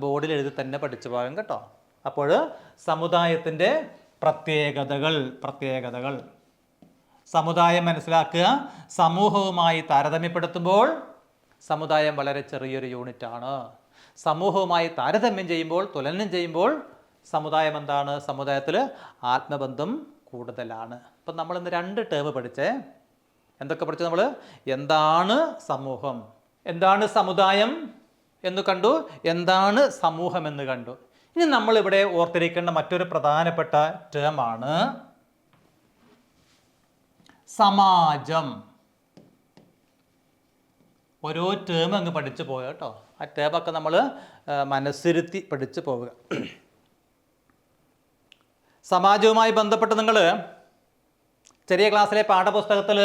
ബോർഡിൽ എഴുതി തന്നെ പഠിച്ചു പോകാം കേട്ടോ. അപ്പോൾ സമുദായത്തിൻ്റെ പ്രത്യേകതകൾ. സമുദായം മനസ്സിലാക്കുക. സമൂഹവുമായി താരതമ്യപ്പെടുത്തുമ്പോൾ സമുദായം വളരെ ചെറിയൊരു യൂണിറ്റാണ്. സമൂഹവുമായി താരതമ്യം ചെയ്യുമ്പോൾ, തുലനം ചെയ്യുമ്പോൾ സമുദായം എന്താണ്? സമുദായത്തിൽ ആത്മബന്ധം കൂടുതലാണ്. അപ്പം നമ്മളിന്ന് 2 ടേം പഠിച്ചേ. എന്തൊക്കെ പഠിച്ചു നമ്മൾ? എന്താണ് സമൂഹം, എന്താണ് സമുദായം എന്ന് കണ്ടു, എന്താണ് സമൂഹം എന്ന് കണ്ടു. ഇനി നമ്മളിവിടെ ഓർത്തിരിക്കേണ്ട മറ്റൊരു പ്രധാനപ്പെട്ട ടേമാണ് സമാജം. ഓരോ ടേം അങ്ങ് പഠിച്ചു പോവുക കേട്ടോ. ആ ടേമൊക്കെ നമ്മൾ മനസ്സിരുത്തി പഠിച്ചു പോവുക. സമാജവുമായി ബന്ധപ്പെട്ട് നിങ്ങൾ ചെറിയ ക്ലാസ്സിലെ പാഠപുസ്തകത്തിൽ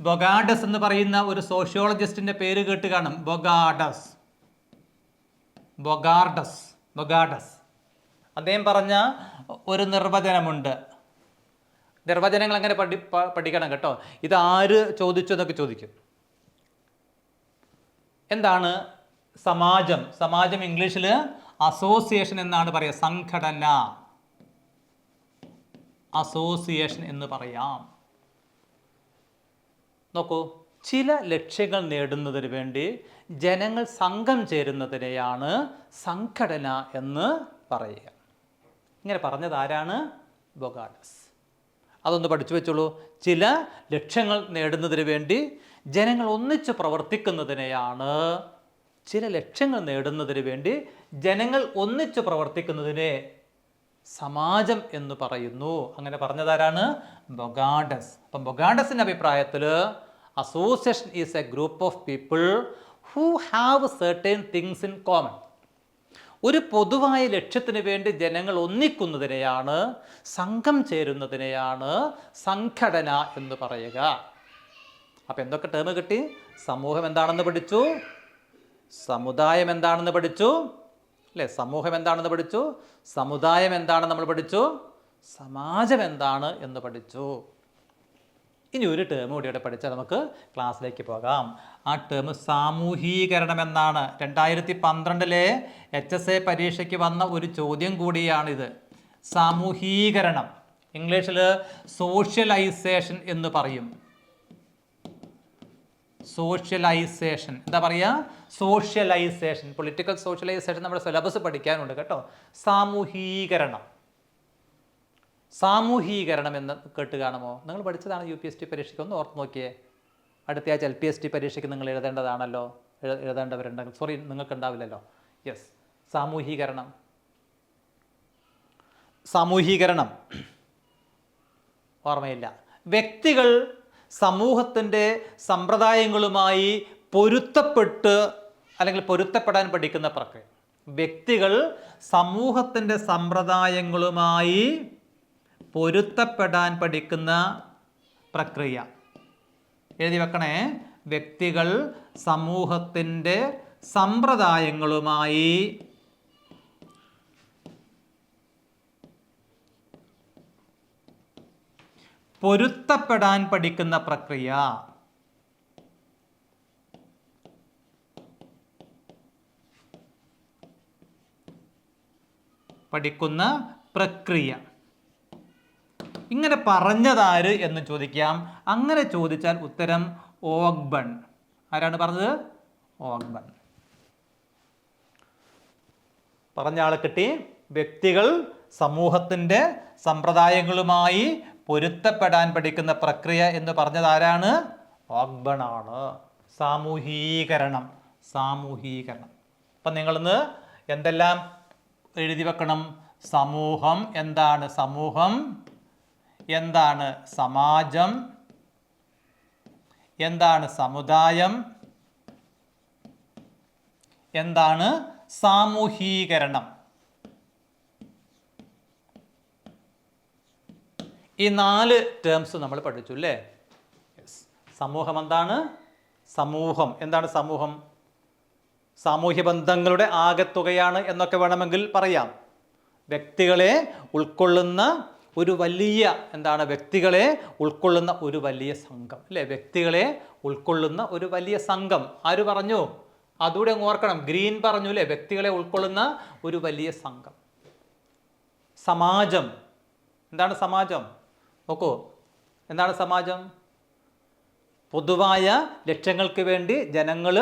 ബൊഗാഡസ് എന്ന് പറയുന്ന ഒരു സോഷ്യോളജിസ്റ്റിൻ്റെ പേര് കേട്ട് കാണും. ബൊഗാർഡസ്. അദ്ദേഹം പറഞ്ഞ ഒരു നിർവചനമുണ്ട്. നിർവചനങ്ങൾ അങ്ങനെ പഠിക്കണം കേട്ടോ. ഇത് ആര് ചോദിച്ചു എന്നൊക്കെ ചോദിക്കും. എന്താണ് സമാജം? സമാജം ഇംഗ്ലീഷിൽ അസോസിയേഷൻ എന്നാണ് പറയുക. സംഘടന, അസോസിയേഷൻ എന്ന് പറയാം. നോക്കൂ, ചില ലക്ഷ്യങ്ങൾ നേടുന്നതിന് വേണ്ടി ജനങ്ങൾ സംഘം ചേരുന്നതിനെയാണ് സംഘടന എന്ന് പറയുക. ഇങ്ങനെ പറഞ്ഞത് ആരാണ്? ബൊഗാഡസ്. അതൊന്ന് പഠിച്ചു വെച്ചോളൂ. ചില ലക്ഷ്യങ്ങൾ നേടുന്നതിന് വേണ്ടി ജനങ്ങൾ ഒന്നിച്ച് പ്രവർത്തിക്കുന്നതിനെയാണ്, ചില ലക്ഷ്യങ്ങൾ നേടുന്നതിന് വേണ്ടി ജനങ്ങൾ ഒന്നിച്ച് പ്രവർത്തിക്കുന്നതിനെ സമാജം എന്ന് പറയുന്നു. അങ്ങനെ പറഞ്ഞതാരാണ്? ബൊഗാഡസ്. അപ്പം ബൊഗാഡസിൻ്റെ അഭിപ്രായത്തിൽ association is a group of people who have certain things in common. ഒരു പൊതുവായ ലക്ഷ്യത്തിന് വേണ്ടി ജനങ്ങൾ ഒന്നിക്കുന്നതിനെയാണ്, സംഘം ചേരുന്നതിനെയാണ് സംഘടന എന്ന് പറയുക. അപ്പം എന്തൊക്കെ ടേം കിട്ടി? സമൂഹം എന്താണെന്ന് പഠിച്ചു, സമുദായം എന്താണെന്ന് പഠിച്ചു അല്ലേ, സമൂഹം എന്താണെന്ന് പഠിച്ചു, സമുദായം എന്താണെന്ന് നമ്മൾ പഠിച്ചു, സമാജം എന്താണ് എന്ന് പഠിച്ചു. ഇനി ഒരു ടേം കൂടി ഇവിടെ പഠിച്ചാൽ നമുക്ക് ക്ലാസ്സിലേക്ക് പോകാം. ആ ടേം സാമൂഹീകരണം എന്നാണ്. 2012 HSA പരീക്ഷയ്ക്ക് വന്ന ഒരു ചോദ്യം കൂടിയാണിത്. സാമൂഹീകരണം ഇംഗ്ലീഷിൽ സോഷ്യലൈസേഷൻ എന്ന് പറയും. സോഷ്യലൈസേഷൻ എന്താ പറയുക? സോഷ്യലൈസേഷൻ, പൊളിറ്റിക്കൽ സോഷ്യലൈസേഷൻ നമ്മുടെ സിലബസ് പഠിക്കാനുണ്ട് കേട്ടോ. സാമൂഹീകരണം എന്ന് കേട്ട് കാണുമോ? നിങ്ങൾ പഠിച്ചതാണ് UPSC പരീക്ഷയ്ക്ക്, ഒന്ന് ഓർത്ത് നോക്കിയേ. അടുത്ത ആഴ്ച LPST പരീക്ഷയ്ക്ക് നിങ്ങൾ എഴുതേണ്ടതാണല്ലോ, എഴുതേണ്ടവരുണ്ടെങ്കിൽ. സോറി, നിങ്ങൾക്ക് ഉണ്ടാവില്ലല്ലോ. യെസ്, സാമൂഹീകരണം ഓർമ്മയില്ല. വ്യക്തികൾ സമൂഹത്തിൻ്റെ സമ്പ്രദായങ്ങളുമായി പൊരുത്തപ്പെട്ട് അല്ലെങ്കിൽ പൊരുത്തപ്പെടാൻ പഠിക്കുന്ന പ്രക്രിയ. വ്യക്തികൾ സമൂഹത്തിൻ്റെ സമ്പ്രദായങ്ങളുമായി പൊരുത്തപ്പെടാൻ പഠിക്കുന്ന പ്രക്രിയ. എഴുതി വെക്കണേ. വ്യക്തികൾ സമൂഹത്തിൻ്റെ സമ്പ്രദായങ്ങളുമായി പൊരുത്തപ്പെടാൻ പഠിക്കുന്ന പ്രക്രിയ. ഇങ്ങനെ പറഞ്ഞതാര് എന്ന് ചോദിക്കാം. അങ്ങനെ ചോദിച്ചാൽ ഉത്തരം ഓഗ്ബൺ. ആരാണ് പറഞ്ഞത്? ഓഗ്ബൺ. പറഞ്ഞ ആളെ കിട്ടി. വ്യക്തികൾ സമൂഹത്തിൻ്റെ സമ്പ്രദായങ്ങളുമായി പൊരുത്തപ്പെടാൻ പഠിക്കുന്ന പ്രക്രിയ എന്ന് പറഞ്ഞത് ആരാണ്? ഓഗ്ബൺ ആണ്. സാമൂഹീകരണം. അപ്പം നിങ്ങളിന്ന് എന്തെല്ലാം എഴുതി വെക്കണം? സമൂഹം. എന്താണ് സമൂഹം? എന്താണ് സമാജം? എന്താണ് സമുദായം? എന്താണ് സാമൂഹീകരണം? ഈ 4 ടേംസ് നമ്മൾ പഠിച്ചു അല്ലേ? സമൂഹം എന്താണ്? സമൂഹം എന്താണ്? സമൂഹം സാമൂഹ്യ ബന്ധങ്ങളുടെ ആകെത്തുകയാണ് എന്നൊക്കെ വേണമെങ്കിൽ പറയാം. വ്യക്തികളെ ഉൾക്കൊള്ളുന്ന ഒരു വലിയ എന്താണ്? വ്യക്തികളെ ഉൾക്കൊള്ളുന്ന ഒരു വലിയ സംഘം അല്ലേ? വ്യക്തികളെ ഉൾക്കൊള്ളുന്ന ഒരു വലിയ സംഘം. ആര് പറഞ്ഞു? അതുകൂടെ അങ്ങ് ഓർക്കണം. ഗ്രീൻ പറഞ്ഞു അല്ലേ? വ്യക്തികളെ ഉൾക്കൊള്ളുന്ന ഒരു വലിയ സംഘം. സമാജം. എന്താണ് സമാജം? നോക്കൂ, എന്താണ് സമാജം? പൊതുവായ ലക്ഷ്യങ്ങൾക്ക് വേണ്ടി ജനങ്ങൾ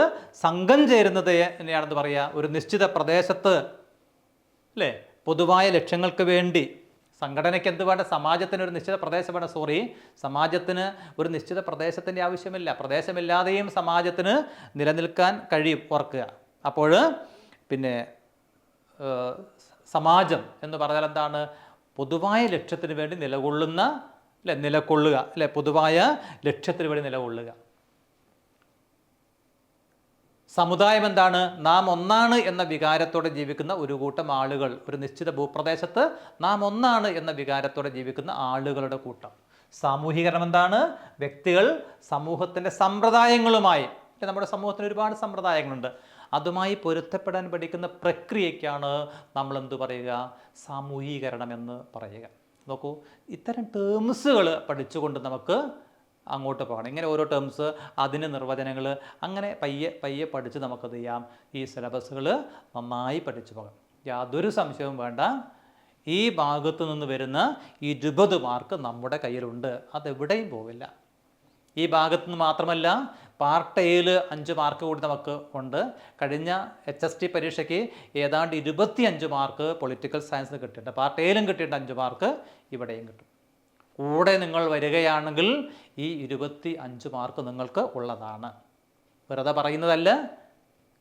സംഘം ചേരുന്നത് എന്നെയാണെന്ന് പറയുക. ഒരു നിശ്ചിത പ്രദേശത്ത് അല്ലേ? പൊതുവായ ലക്ഷ്യങ്ങൾക്ക് വേണ്ടി സംഘടനയ്ക്ക് എന്ത് വേണ്ട? സമാജത്തിന് ഒരു നിശ്ചിത പ്രദേശം വേണം. സമാജത്തിന് ഒരു നിശ്ചിത പ്രദേശത്തിൻ്റെ ആവശ്യമില്ല. പ്രദേശമില്ലാതെയും സമാജത്തിന് നിലനിൽക്കാൻ കഴിയും. ഓർക്കുക. അപ്പോൾ പിന്നെ സമാജം എന്ന് പറഞ്ഞാൽ എന്താണ്? പൊതുവായ ലക്ഷ്യത്തിന് വേണ്ടി നിലകൊള്ളുന്ന അല്ലെ? നിലകൊള്ളുക അല്ലെ? പൊതുവായ ലക്ഷ്യത്തിന് വേണ്ടി നിലകൊള്ളുക. സമുദായം എന്താണ്? നാം ഒന്നാണ് എന്ന വികാരത്തോടെ ജീവിക്കുന്ന ഒരു കൂട്ടം ആളുകൾ. ഒരു നിശ്ചിത ഭൂപ്രദേശത്ത് നാം ഒന്നാണ് എന്ന വികാരത്തോടെ ജീവിക്കുന്ന ആളുകളുടെ കൂട്ടം. സാമൂഹീകരണം എന്താണ്? വ്യക്തികൾ സമൂഹത്തിൻ്റെ സമ്പ്രദായങ്ങളുമായി, നമ്മുടെ സമൂഹത്തിന് ഒരുപാട് സമ്പ്രദായങ്ങളുണ്ട്, അതുമായി പൊരുത്തപ്പെടാൻ പഠിക്കുന്ന പ്രക്രിയയ്ക്കാണ് നമ്മൾ എന്ത് പറയുക? സാമൂഹീകരണം എന്ന് പറയുക. നോക്കൂ, ഇത്തരം ടേംസുകൾ പഠിച്ചുകൊണ്ട് നമുക്ക് അങ്ങോട്ട് പോകണം. ഇങ്ങനെ ഓരോ ടേംസ്, അതിന് നിർവചനങ്ങൾ, അങ്ങനെ പയ്യെ പയ്യെ പഠിച്ച് നമുക്കത് ചെയ്യാം. ഈ സിലബസുകൾ നന്നായി പഠിച്ചു പോകാം. യാതൊരു സംശയവും വേണ്ട. ഈ ഭാഗത്തു നിന്ന് വരുന്ന 20 മാർക്ക് നമ്മുടെ കയ്യിലുണ്ട്. അതെവിടെയും പോവില്ല. ഈ ഭാഗത്തു നിന്ന് മാത്രമല്ല, പാർട്ട് എയിൽ 5 മാർക്ക് കൂടി നമുക്ക് ഉണ്ട്. കഴിഞ്ഞ HST പരീക്ഷയ്ക്ക് ഏതാണ്ട് 25 മാർക്ക് പൊളിറ്റിക്കൽ സയൻസിന് കിട്ടിയിട്ടുണ്ട്. പാർട്ട് എയിലും കിട്ടിയിട്ടുണ്ട് 5 മാർക്ക്, ഇവിടെയും കിട്ടും. കൂടെ നിങ്ങൾ വരികയാണെങ്കിൽ ഈ 25 മാർക്ക് നിങ്ങൾക്ക് ഉള്ളതാണ്. വെറുതെ പറയുന്നതല്ല.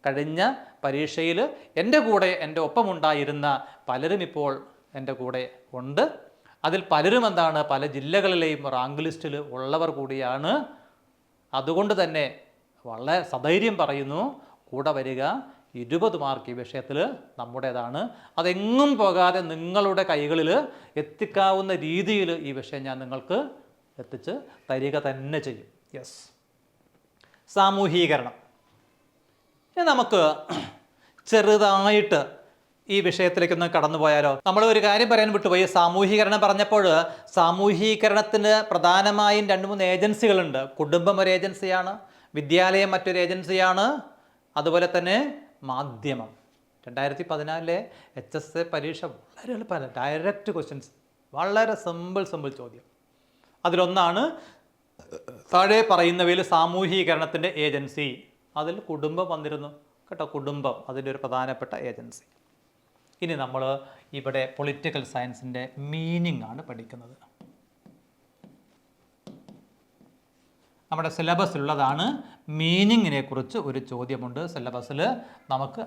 കഴിഞ്ഞ പരീക്ഷയിൽ എൻ്റെ കൂടെ എൻ്റെ ഒപ്പമുണ്ടായിരുന്ന പലരും ഇപ്പോൾ എൻ്റെ കൂടെ ഉണ്ട്. അതിൽ പലരും എന്താണ്? പല ജില്ലകളിലെയും റാങ്ക് ലിസ്റ്റിൽ ഉള്ളവർ കൂടിയാണ്. അതുകൊണ്ട് തന്നെ വളരെ സധൈര്യം പറയുന്നു, കൂടെ വരിക. 20 മാർക്ക് ഈ വിഷയത്തിൽ നമ്മുടേതാണ്. അതെങ്ങും പോകാതെ നിങ്ങളുടെ കൈകളിൽ എത്തിക്കാവുന്ന രീതിയിൽ ഈ വിഷയം ഞാൻ നിങ്ങൾക്ക് എത്തിച്ച് തരിക തന്നെ ചെയ്യും. യെസ്. സാമൂഹീകരണം. ഇനി നമുക്ക് ചെറുതായിട്ട് ഈ വിഷയത്തിലേക്കൊന്ന് കടന്നു പോയാലോ? നമ്മൾ ഒരു കാര്യം പറയാൻ വിട്ടുപോയി. സാമൂഹീകരണം പറഞ്ഞപ്പോൾ സാമൂഹീകരണത്തിന് പ്രധാനമായും 2-3 ഏജൻസികളുണ്ട്. കുടുംബം ഒരു ഏജൻസിയാണ്, വിദ്യാലയം മറ്റൊരു ഏജൻസിയാണ്, അതുപോലെ തന്നെ മാധ്യമം. 2014 HSC പരീക്ഷ വളരെ എളുപ്പമല്ല. ഡയറക്റ്റ് ക്വസ്റ്റ്യൻസ്, വളരെ സിമ്പിൾ ചോദ്യം. അതിലൊന്നാണ് താഴെ പറയുന്നവയിൽ സാമൂഹീകരണത്തിൻ്റെ ഏജൻസി. അതിൽ കുടുംബം വന്നിരുന്നു കേട്ടോ. കുടുംബം അതിൻ്റെ ഒരു പ്രധാനപ്പെട്ട ഏജൻസി. ഇനി നമ്മൾ ഇവിടെ പൊളിറ്റിക്കൽ സയൻസിൻ്റെ മീനിങ് ആണ് പഠിക്കുന്നത്. നമ്മുടെ സിലബസിലുള്ളതാണ്. മീനിങ്ങിനെ കുറിച്ച് ഒരു ചോദ്യമുണ്ട് സിലബസിൽ. നമുക്ക്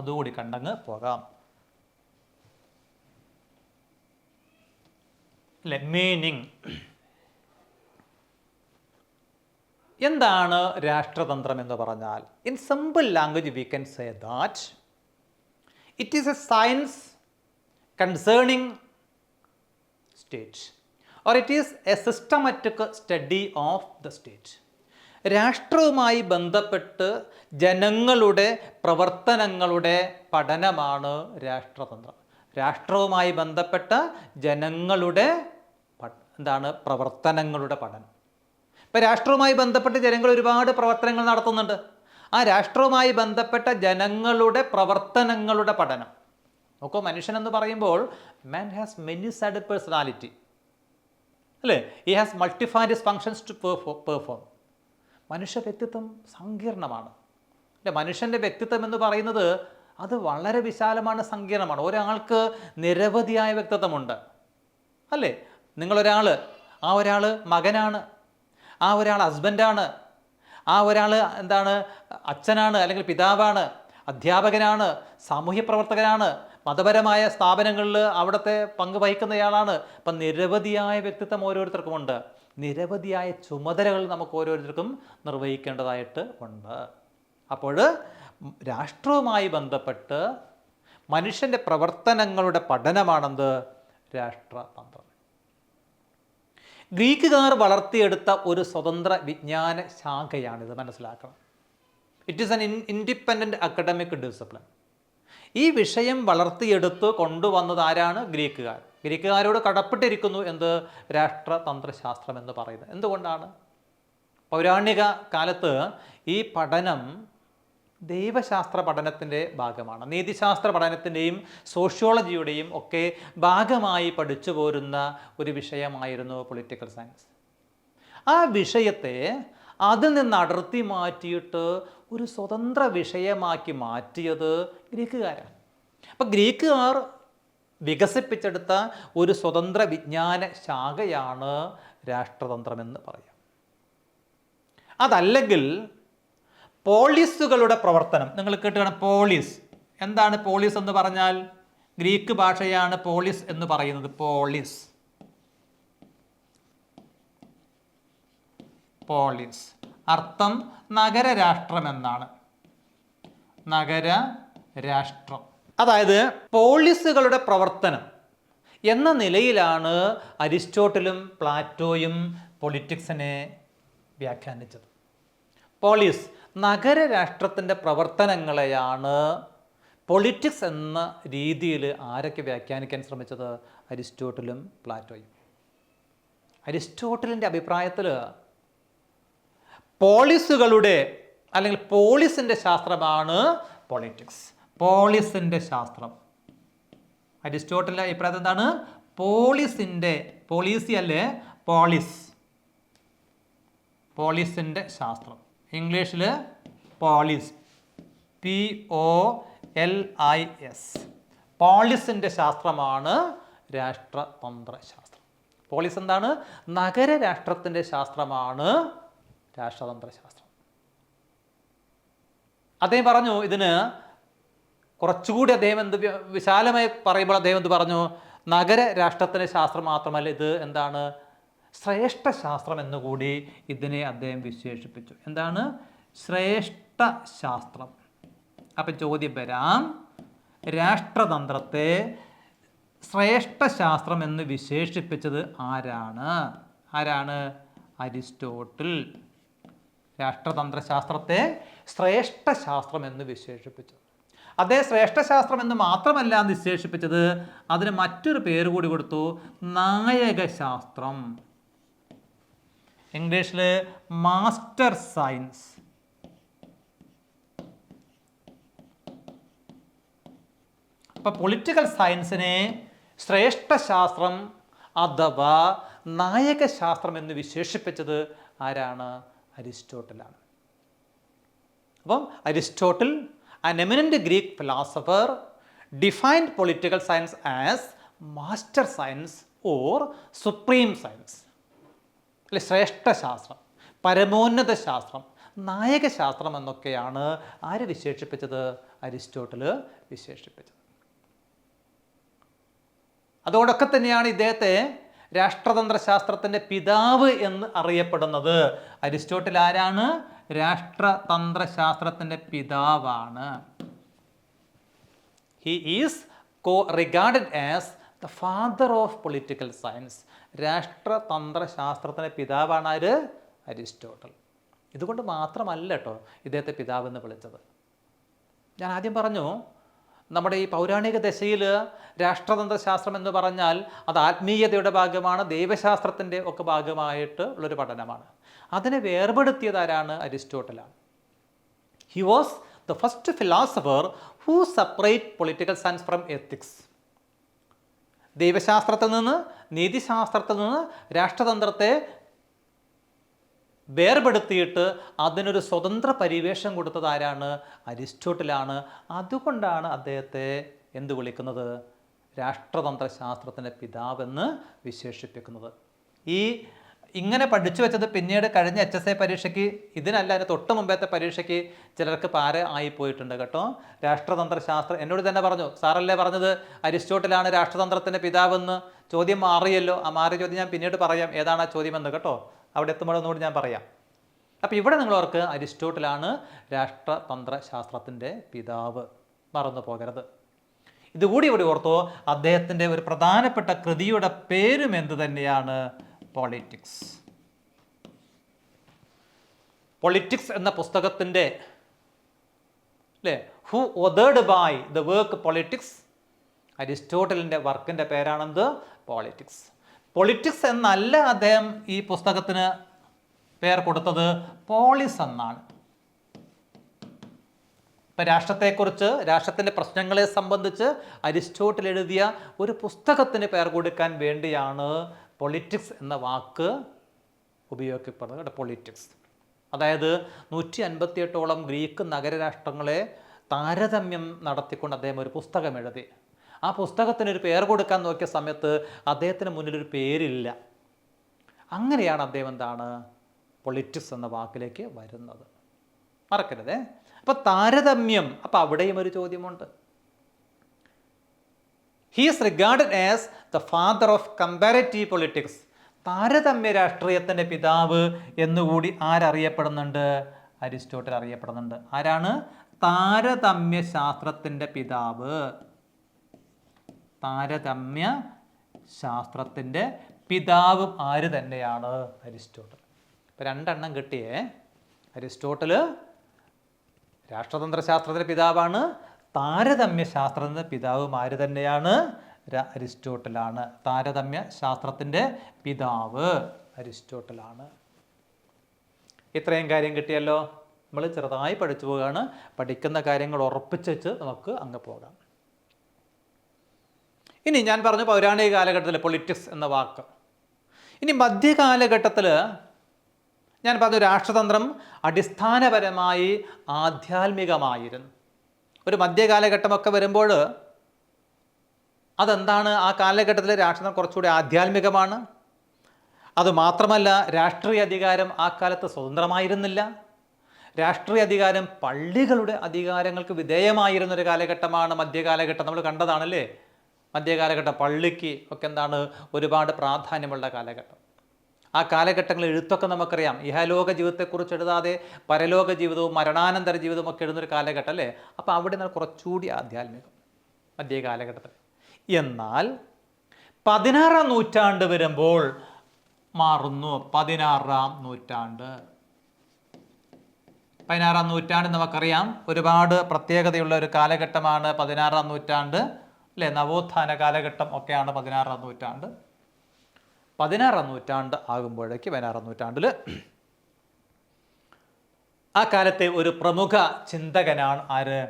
അതുകൂടി കണ്ടങ്ങ് പോകാം അല്ലേ? മീനിങ് എന്താണ്? രാഷ്ട്രതന്ത്രം എന്ന് പറഞ്ഞാൽ, in simple language we can say that it is A science concerning state, or it is a systematic study of the state. രാഷ്ട്രവുമായി ബന്ധപ്പെട്ട് ജനങ്ങളുടെ പ്രവർത്തനങ്ങളുടെ പഠനമാണ് രാഷ്ട്രതന്ത്രം. രാഷ്ട്രവുമായി ബന്ധപ്പെട്ട ജനങ്ങളുടെ പ്രവർത്തനങ്ങളുടെ പഠനം. ഇപ്പം രാഷ്ട്രവുമായി ബന്ധപ്പെട്ട് ജനങ്ങൾ ഒരുപാട് പ്രവർത്തനങ്ങൾ നടത്തുന്നുണ്ട്. ആ രാഷ്ട്രവുമായി ബന്ധപ്പെട്ട ജനങ്ങളുടെ പ്രവർത്തനങ്ങളുടെ പഠനം. നോക്കൂ, മനുഷ്യനെന്ന് പറയുമ്പോൾ man has many sided personality അല്ലേ? He has multifarious functions to perform. മനുഷ്യ വ്യക്തിത്വം സങ്കീർണമാണ് അല്ലേ? മനുഷ്യൻ്റെ വ്യക്തിത്വം എന്ന് പറയുന്നത് അത് വളരെ വിശാലമാണ്, സങ്കീർണമാണ്. ഒരാൾക്ക് നിരവധിയായ വ്യക്തിത്വമുണ്ട് അല്ലേ? നിങ്ങളൊരാൾ, ആ ഒരാൾ മകനാണ്, ആ ഒരാൾ ഹസ്ബൻഡാണ്, ആ ഒരാൾ അച്ഛനാണ് അല്ലെങ്കിൽ പിതാവാണ്, അധ്യാപകനാണ്, സാമൂഹ്യ പ്രവർത്തകനാണ്, മതപരമായ സ്ഥാപനങ്ങളിൽ അവിടുത്തെ പങ്ക് വഹിക്കുന്നയാളാണ്. അപ്പം നിരവധിയായ വ്യക്തിത്വം ഓരോരുത്തർക്കുമുണ്ട്, നിരവധിയായ ചുമതലകൾ നമുക്ക് ഓരോരുത്തർക്കും നിർവഹിക്കേണ്ടതായിട്ട് ഉണ്ട്. അപ്പോൾ രാഷ്ട്രവുമായി ബന്ധപ്പെട്ട് മനുഷ്യൻ്റെ പ്രവർത്തനങ്ങളുടെ പഠനമാണെന്ത്? രാഷ്ട്രതന്ത്രം. ഗ്രീക്കുകാർ വളർത്തിയെടുത്ത ഒരു സ്വതന്ത്ര വിജ്ഞാന ശാഖയാണിത്, മനസ്സിലാക്കണം. It is an independent academic discipline. ഈ വിഷയം വളർത്തിയെടുത്ത് കൊണ്ടുവന്നത് ആരാണ്? ഗ്രീക്കുകാർ. ഗ്രീക്കുകാരോട് കടപ്പെട്ടിരിക്കുന്നു എന്ത്? രാഷ്ട്രതന്ത്രശാസ്ത്രം എന്ന് പറയുന്നത്. എന്തുകൊണ്ടാണ്? പൗരാണിക കാലത്ത് ഈ പഠനം ദൈവശാസ്ത്ര പഠനത്തിൻ്റെ ഭാഗമാണ്. നീതിശാസ്ത്ര പഠനത്തിൻ്റെയും സോഷ്യോളജിയുടെയും ഒക്കെ ഭാഗമായി പഠിച്ചു പോരുന്ന ഒരു വിഷയമായിരുന്നു പൊളിറ്റിക്കൽ സയൻസ്. ആ വിഷയത്തെ അതിൽ നിന്ന് അടർത്തി മാറ്റിയിട്ട് ഒരു സ്വതന്ത്ര വിഷയമാക്കി മാറ്റിയത് ഗ്രീക്കുകാരാണ്. അപ്പം ഗ്രീക്കുകാർ വികസിപ്പിച്ചെടുത്ത ഒരു സ്വതന്ത്ര വിജ്ഞാന ശാഖയാണ് രാഷ്ട്രതന്ത്രമെന്ന് പറയാം. അതല്ലെങ്കിൽ പോളിസുകളുടെ പ്രവർത്തനം നിങ്ങൾ കേട്ടുകാണും. പോളിസ് എന്താണ്? പോളിസ് എന്ന് പറഞ്ഞാൽ ഗ്രീക്ക് ഭാഷയാണ് പോളിസ് എന്ന് പറയുന്നത്. പോളിസ്, പോളിസ് അർത്ഥം നഗരരാഷ്ട്രം എന്നാണ്. നഗരരാഷ്ട്രം. അതായത് പോളിസുകളുടെ പ്രവർത്തനം എന്ന നിലയിലാണ് അരിസ്റ്റോട്ടിലും പ്ലാറ്റോയും പൊളിറ്റിക്സിനെ വ്യാഖ്യാനിച്ചത്. പോളിസ് നഗരരാഷ്ട്രത്തിൻ്റെ പ്രവർത്തനങ്ങളെയാണ് പൊളിറ്റിക്സ് എന്ന രീതിയിൽ ആരൊക്കെ വ്യാഖ്യാനിക്കാൻ ശ്രമിച്ചത്? അരിസ്റ്റോട്ടിലും പ്ലാറ്റോയും. അരിസ്റ്റോട്ടിലിൻ്റെ അഭിപ്രായത്തിൽ പോളിസുകളുടെ അല്ലെങ്കിൽ പോളിസിൻ്റെ ശാസ്ത്രമാണ് പൊളിറ്റിക്സ്. പോളിസിൻ്റെ ശാസ്ത്രം. അരിസ്റ്റോട്ടിലിൻ്റെ അഭിപ്രായത്തിൽ എന്താണ്? പോളിസിൻ്റെ, പോളിസി അല്ലേ, പോളിസ്, പോളിസിൻ്റെ ശാസ്ത്രം. ഇംഗ്ലീഷിൽ പോളിസ്, POLIS. പോളിസിൻ്റെ ശാസ്ത്രമാണ് രാഷ്ട്രതന്ത്ര ശാസ്ത്രം. പോളിസ് എന്താണ്? നഗരരാഷ്ട്രത്തിൻ്റെ ശാസ്ത്രമാണ് രാഷ്ട്രതന്ത്ര ശാസ്ത്രം. അദ്ദേഹം പറഞ്ഞു ഇതിന് കുറച്ചുകൂടി അദ്ദേഹം വിശാലമായി പറയുമ്പോൾ അദ്ദേഹം പറഞ്ഞു? നഗരരാഷ്ട്രത്തിൻ്റെ ശാസ്ത്രം മാത്രമല്ല, ഇത് എന്താണ്? ശ്രേഷ്ഠ ശാസ്ത്രം എന്നുകൂടി ഇതിനെ അദ്ദേഹം വിശേഷിപ്പിച്ചു. എന്താണ്? ശ്രേഷ്ഠ ശാസ്ത്രം. അപ്പം ചോദ്യം വരാം, രാഷ്ട്രതന്ത്രത്തെ ശ്രേഷ്ഠ ശാസ്ത്രം എന്ന് വിശേഷിപ്പിച്ചത് ആരാണ്? ആരാണ്? അരിസ്റ്റോട്ടിൽ. രാഷ്ട്രതന്ത്ര ശാസ്ത്രത്തെ ശ്രേഷ്ഠ ശാസ്ത്രം എന്ന് വിശേഷിപ്പിച്ചത്. അദ്ദേഹം ശ്രേഷ്ഠശാസ്ത്രം എന്ന് മാത്രമല്ല വിശേഷിപ്പിച്ചത്, അതിന് മറ്റൊരു പേര് കൂടി കൊടുത്തു, നായകശാസ്ത്രം. ഇംഗ്ലീഷിൽ മാസ്റ്റർ സയൻസ്. അപ്പൊ പൊളിറ്റിക്കൽ സയൻസിനെ ശ്രേഷ്ഠശാസ്ത്രം അഥവാ നായകശാസ്ത്രം എന്ന് വിശേഷിപ്പിച്ചത് ആരാണ്? അരിസ്റ്റോട്ടിലാണ്. അപ്പം Aristotle, an eminent Greek philosopher, defined political science as master science or supreme science. അല്ലെ, ശ്രേഷ്ഠ ശാസ്ത്രം, പരമോന്നത ശാസ്ത്രം, നായകശാസ്ത്രം എന്നൊക്കെയാണ് ആര് വിശേഷിപ്പിച്ചത്? അരിസ്റ്റോട്ടിൽ വിശേഷിപ്പിച്ചത്. അതോടൊക്കെ തന്നെയാണ് ഇദ്ദേഹത്തെ രാഷ്ട്രതന്ത്ര ശാസ്ത്രത്തിൻ്റെ പിതാവ് എന്ന് അറിയപ്പെടുന്നത്. അരിസ്റ്റോട്ടിൽ ആരാണ്? രാഷ്ട്രതന്ത്ര ശാസ്ത്രത്തിൻ്റെ പിതാവാണ്. He is regarded as the father of political science. രാഷ്ട്രതന്ത്ര ശാസ്ത്രത്തിൻ്റെ പിതാവാണ് ആര്? അരിസ്റ്റോട്ടിൽ. ഇതുകൊണ്ട് മാത്രമല്ല കേട്ടോ ഇദ്ദേഹത്തെ പിതാവ് എന്ന് വിളിച്ചത്. ഞാൻ ആദ്യം പറഞ്ഞു, നമ്മുടെ ഈ പൗരാണിക ദശയിൽ രാഷ്ട്രതന്ത്ര ശാസ്ത്രം എന്ന് പറഞ്ഞാൽ അത് ആത്മീയതയുടെ ഭാഗമാണ്, ദൈവശാസ്ത്രത്തിൻ്റെ ഒക്കെ ഭാഗമായിട്ട് ഉള്ളൊരു പഠനമാണ്. അതിനെ വേർപെടുത്തിയത് ആരാണ്? അരിസ്റ്റോട്ടിലാണ്. He was the first philosopher who separate political science from ethics. ദൈവശാസ്ത്രത്തിൽ നിന്ന്, നീതിശാസ്ത്രത്തിൽ നിന്ന് രാഷ്ട്രതന്ത്രത്തെ വേർപെടുത്തിയിട്ട് അതിനൊരു സ്വതന്ത്ര പരിവേഷം കൊടുത്തത് ആരാണ്? അരിസ്റ്റോട്ടിലാണ്. അതുകൊണ്ടാണ് അദ്ദേഹത്തെ എന്ത് വിളിക്കുന്നത്? രാഷ്ട്രതന്ത്ര ശാസ്ത്രത്തിൻ്റെ പിതാവെന്ന് വിശേഷിപ്പിക്കുന്നത്. ഈ ഇങ്ങനെ പഠിച്ചു വെച്ചത് പിന്നീട് കഴിഞ്ഞ HSA പരീക്ഷയ്ക്ക് ഇതിനല്ല, അതിന് തൊട്ട് മുമ്പത്തെ പരീക്ഷയ്ക്ക് ചിലർക്ക് പാര ആയിപ്പോയിട്ടുണ്ട് കേട്ടോ. രാഷ്ട്രതന്ത്ര ശാസ്ത്രം എന്നോട് തന്നെ പറഞ്ഞു, സാറല്ലേ പറഞ്ഞത് അരിസ്റ്റോട്ടിലാണ് രാഷ്ട്രതന്ത്രത്തിൻ്റെ പിതാവെന്ന്. ചോദ്യം മാറിയല്ലോ. ആ മാറിയ ചോദ്യം ഞാൻ പിന്നീട് പറയാം, ഏതാണ് ആ ചോദ്യമെന്ന് കേട്ടോ. അവിടെ എത്തുമ്പോഴൊന്നുകൂടി ഞാൻ പറയാം. അപ്പോൾ ഇവിടെ നിങ്ങളവർക്ക് അരിസ്റ്റോട്ടിലാണ് രാഷ്ട്രതന്ത്ര ശാസ്ത്രത്തിൻ്റെ പിതാവ്, മറന്നു പോകരുത്. ഇതുകൂടി ഇവിടെ ഓർത്തോ. അദ്ദേഹത്തിൻ്റെ ഒരു പ്രധാനപ്പെട്ട കൃതിയുടെ പേരും എന്ത് തന്നെയാണ്? പൊളിറ്റിക്സ്. പൊളിറ്റിക്സ് എന്ന പുസ്തകത്തിൻ്റെ അല്ലേ, who authored by the work Politics, അരിസ്റ്റോട്ടലിൻ്റെ വർക്കിൻ്റെ പേരാണെന്ത്? പൊളിറ്റിക്സ്. പൊളിറ്റിക്സ് എന്നല്ല അദ്ദേഹം ഈ പുസ്തകത്തിന് പേർ കൊടുത്തത്, പോളിസ് എന്നാണ്. ഇപ്പം രാഷ്ട്രത്തെക്കുറിച്ച്, രാഷ്ട്രത്തിൻ്റെ പ്രശ്നങ്ങളെ സംബന്ധിച്ച് അരിസ്റ്റോട്ടിൽ എഴുതിയ ഒരു പുസ്തകത്തിന് പേർ കൊടുക്കാൻ വേണ്ടിയാണ് പൊളിറ്റിക്സ് എന്ന വാക്ക് ഉപയോഗിക്കപ്പെടുന്നത്. പൊളിറ്റിക്സ് അതായത് 158ഓളം ഗ്രീക്ക് നഗരരാഷ്ട്രങ്ങളെ താരതമ്യം നടത്തിക്കൊണ്ട് അദ്ദേഹം ഒരു പുസ്തകം എഴുതി. ആ പുസ്തകത്തിനൊരു പേർ കൊടുക്കാൻ നോക്കിയ സമയത്ത് അദ്ദേഹത്തിന് മുന്നിലൊരു പേരില്ല. അങ്ങനെയാണ് അദ്ദേഹം എന്താണ് പൊളിറ്റിക്സ് എന്ന വാക്കിലേക്ക് വരുന്നത്. മറക്കരുതേ. അപ്പം താരതമ്യം, അപ്പം അവിടെയും ഒരു ചോദ്യമുണ്ട്. He is regarded as the father of comparative politics. താരതമ്യ രാഷ്ട്രീയത്തിൻ്റെ പിതാവ് എന്നുകൂടി ആരറിയപ്പെടുന്നുണ്ട്? അരിസ്റ്റോട്ടിൽ അറിയപ്പെടുന്നുണ്ട്. ആരാണ്? താരതമ്യ ശാസ്ത്രത്തിൻ്റെ പിതാവ്. താരതമ്യ ശാസ്ത്രത്തിൻ്റെ പിതാവും ആര് തന്നെയാണ്? അരിസ്റ്റോട്ടിൽ. ഇപ്പം രണ്ടെണ്ണം കിട്ടിയേ. അരിസ്റ്റോട്ടിൽ രാഷ്ട്രതന്ത്ര ശാസ്ത്രത്തിൻ്റെ പിതാവാണ്. താരതമ്യ ശാസ്ത്രത്തിൻ്റെ പിതാവും ആര് തന്നെയാണ്? അരിസ്റ്റോട്ടിലാണ്. താരതമ്യ ശാസ്ത്രത്തിൻ്റെ പിതാവ് അരിസ്റ്റോട്ടിലാണ്. ഇത്രയും കാര്യം കിട്ടിയല്ലോ. നമ്മൾ ചെറുതായി പഠിച്ചു പോവുകയാണ്. പഠിക്കുന്ന കാര്യങ്ങൾ ഉറപ്പിച്ച് വെച്ച് നമുക്ക് അങ്ങ് പോകാം. ഇനി ഞാൻ പറഞ്ഞു പൗരാണിക കാലഘട്ടത്തിൽ പൊളിറ്റിക്സ് എന്ന വാക്ക്. ഇനി മധ്യകാലഘട്ടത്തിൽ ഞാൻ പറഞ്ഞു രാഷ്ട്രതന്ത്രം അടിസ്ഥാനപരമായി ആധ്യാത്മികമായിരുന്നു. ഒരു മധ്യകാലഘട്ടമൊക്കെ വരുമ്പോൾ അതെന്താണ്? ആ കാലഘട്ടത്തിൽ രാഷ്ട്രതന്ത്രം കുറച്ചുകൂടി ആധ്യാത്മികമാണ്. അതുമാത്രമല്ല, രാഷ്ട്രീയ അധികാരം ആ കാലത്ത് സ്വതന്ത്രമായിരുന്നില്ല. രാഷ്ട്രീയ അധികാരം പള്ളികളുടെ അധികാരങ്ങൾക്ക് വിധേയമായിരുന്നൊരു കാലഘട്ടമാണ് മധ്യകാലഘട്ടം. നമ്മൾ കണ്ടതാണല്ലേ മധ്യകാലഘട്ടം. പള്ളിക്ക് ഒക്കെ എന്താണ് ഒരുപാട് പ്രാധാന്യമുള്ള കാലഘട്ടം. ആ കാലഘട്ടങ്ങളിൽ എഴുത്തൊക്കെ നമുക്കറിയാം. ഇഹലോക ജീവിതത്തെക്കുറിച്ച് എഴുതാതെ പരലോക ജീവിതവും മരണാനന്തര ജീവിതവും ഒക്കെ എഴുതുന്നൊരു കാലഘട്ടം അല്ലേ. അപ്പോൾ അവിടെ നിന്ന് കുറച്ചുകൂടി ആധ്യാത്മികം മധ്യകാലഘട്ടത്തിൽ. എന്നാൽ 16-ാം നൂറ്റാണ്ട് വരുമ്പോൾ മാറുന്നു. 16-ാം നൂറ്റാണ്ട് 16-ാം നൂറ്റാണ്ട് നമുക്കറിയാം ഒരുപാട് പ്രത്യേകതയുള്ള ഒരു കാലഘട്ടമാണ് 16-ാം നൂറ്റാണ്ട് അല്ലേ. നവോത്ഥാന കാലഘട്ടം ഒക്കെയാണ് 16-ാം നൂറ്റാണ്ട്. 16-ാം നൂറ്റാണ്ട് ആകുമ്പോഴേക്ക് 16-ാം നൂറ്റാണ്ടിൽ ആ കാലത്തെ ഒരു പ്രമുഖ ചിന്തകനാണ് ആര്?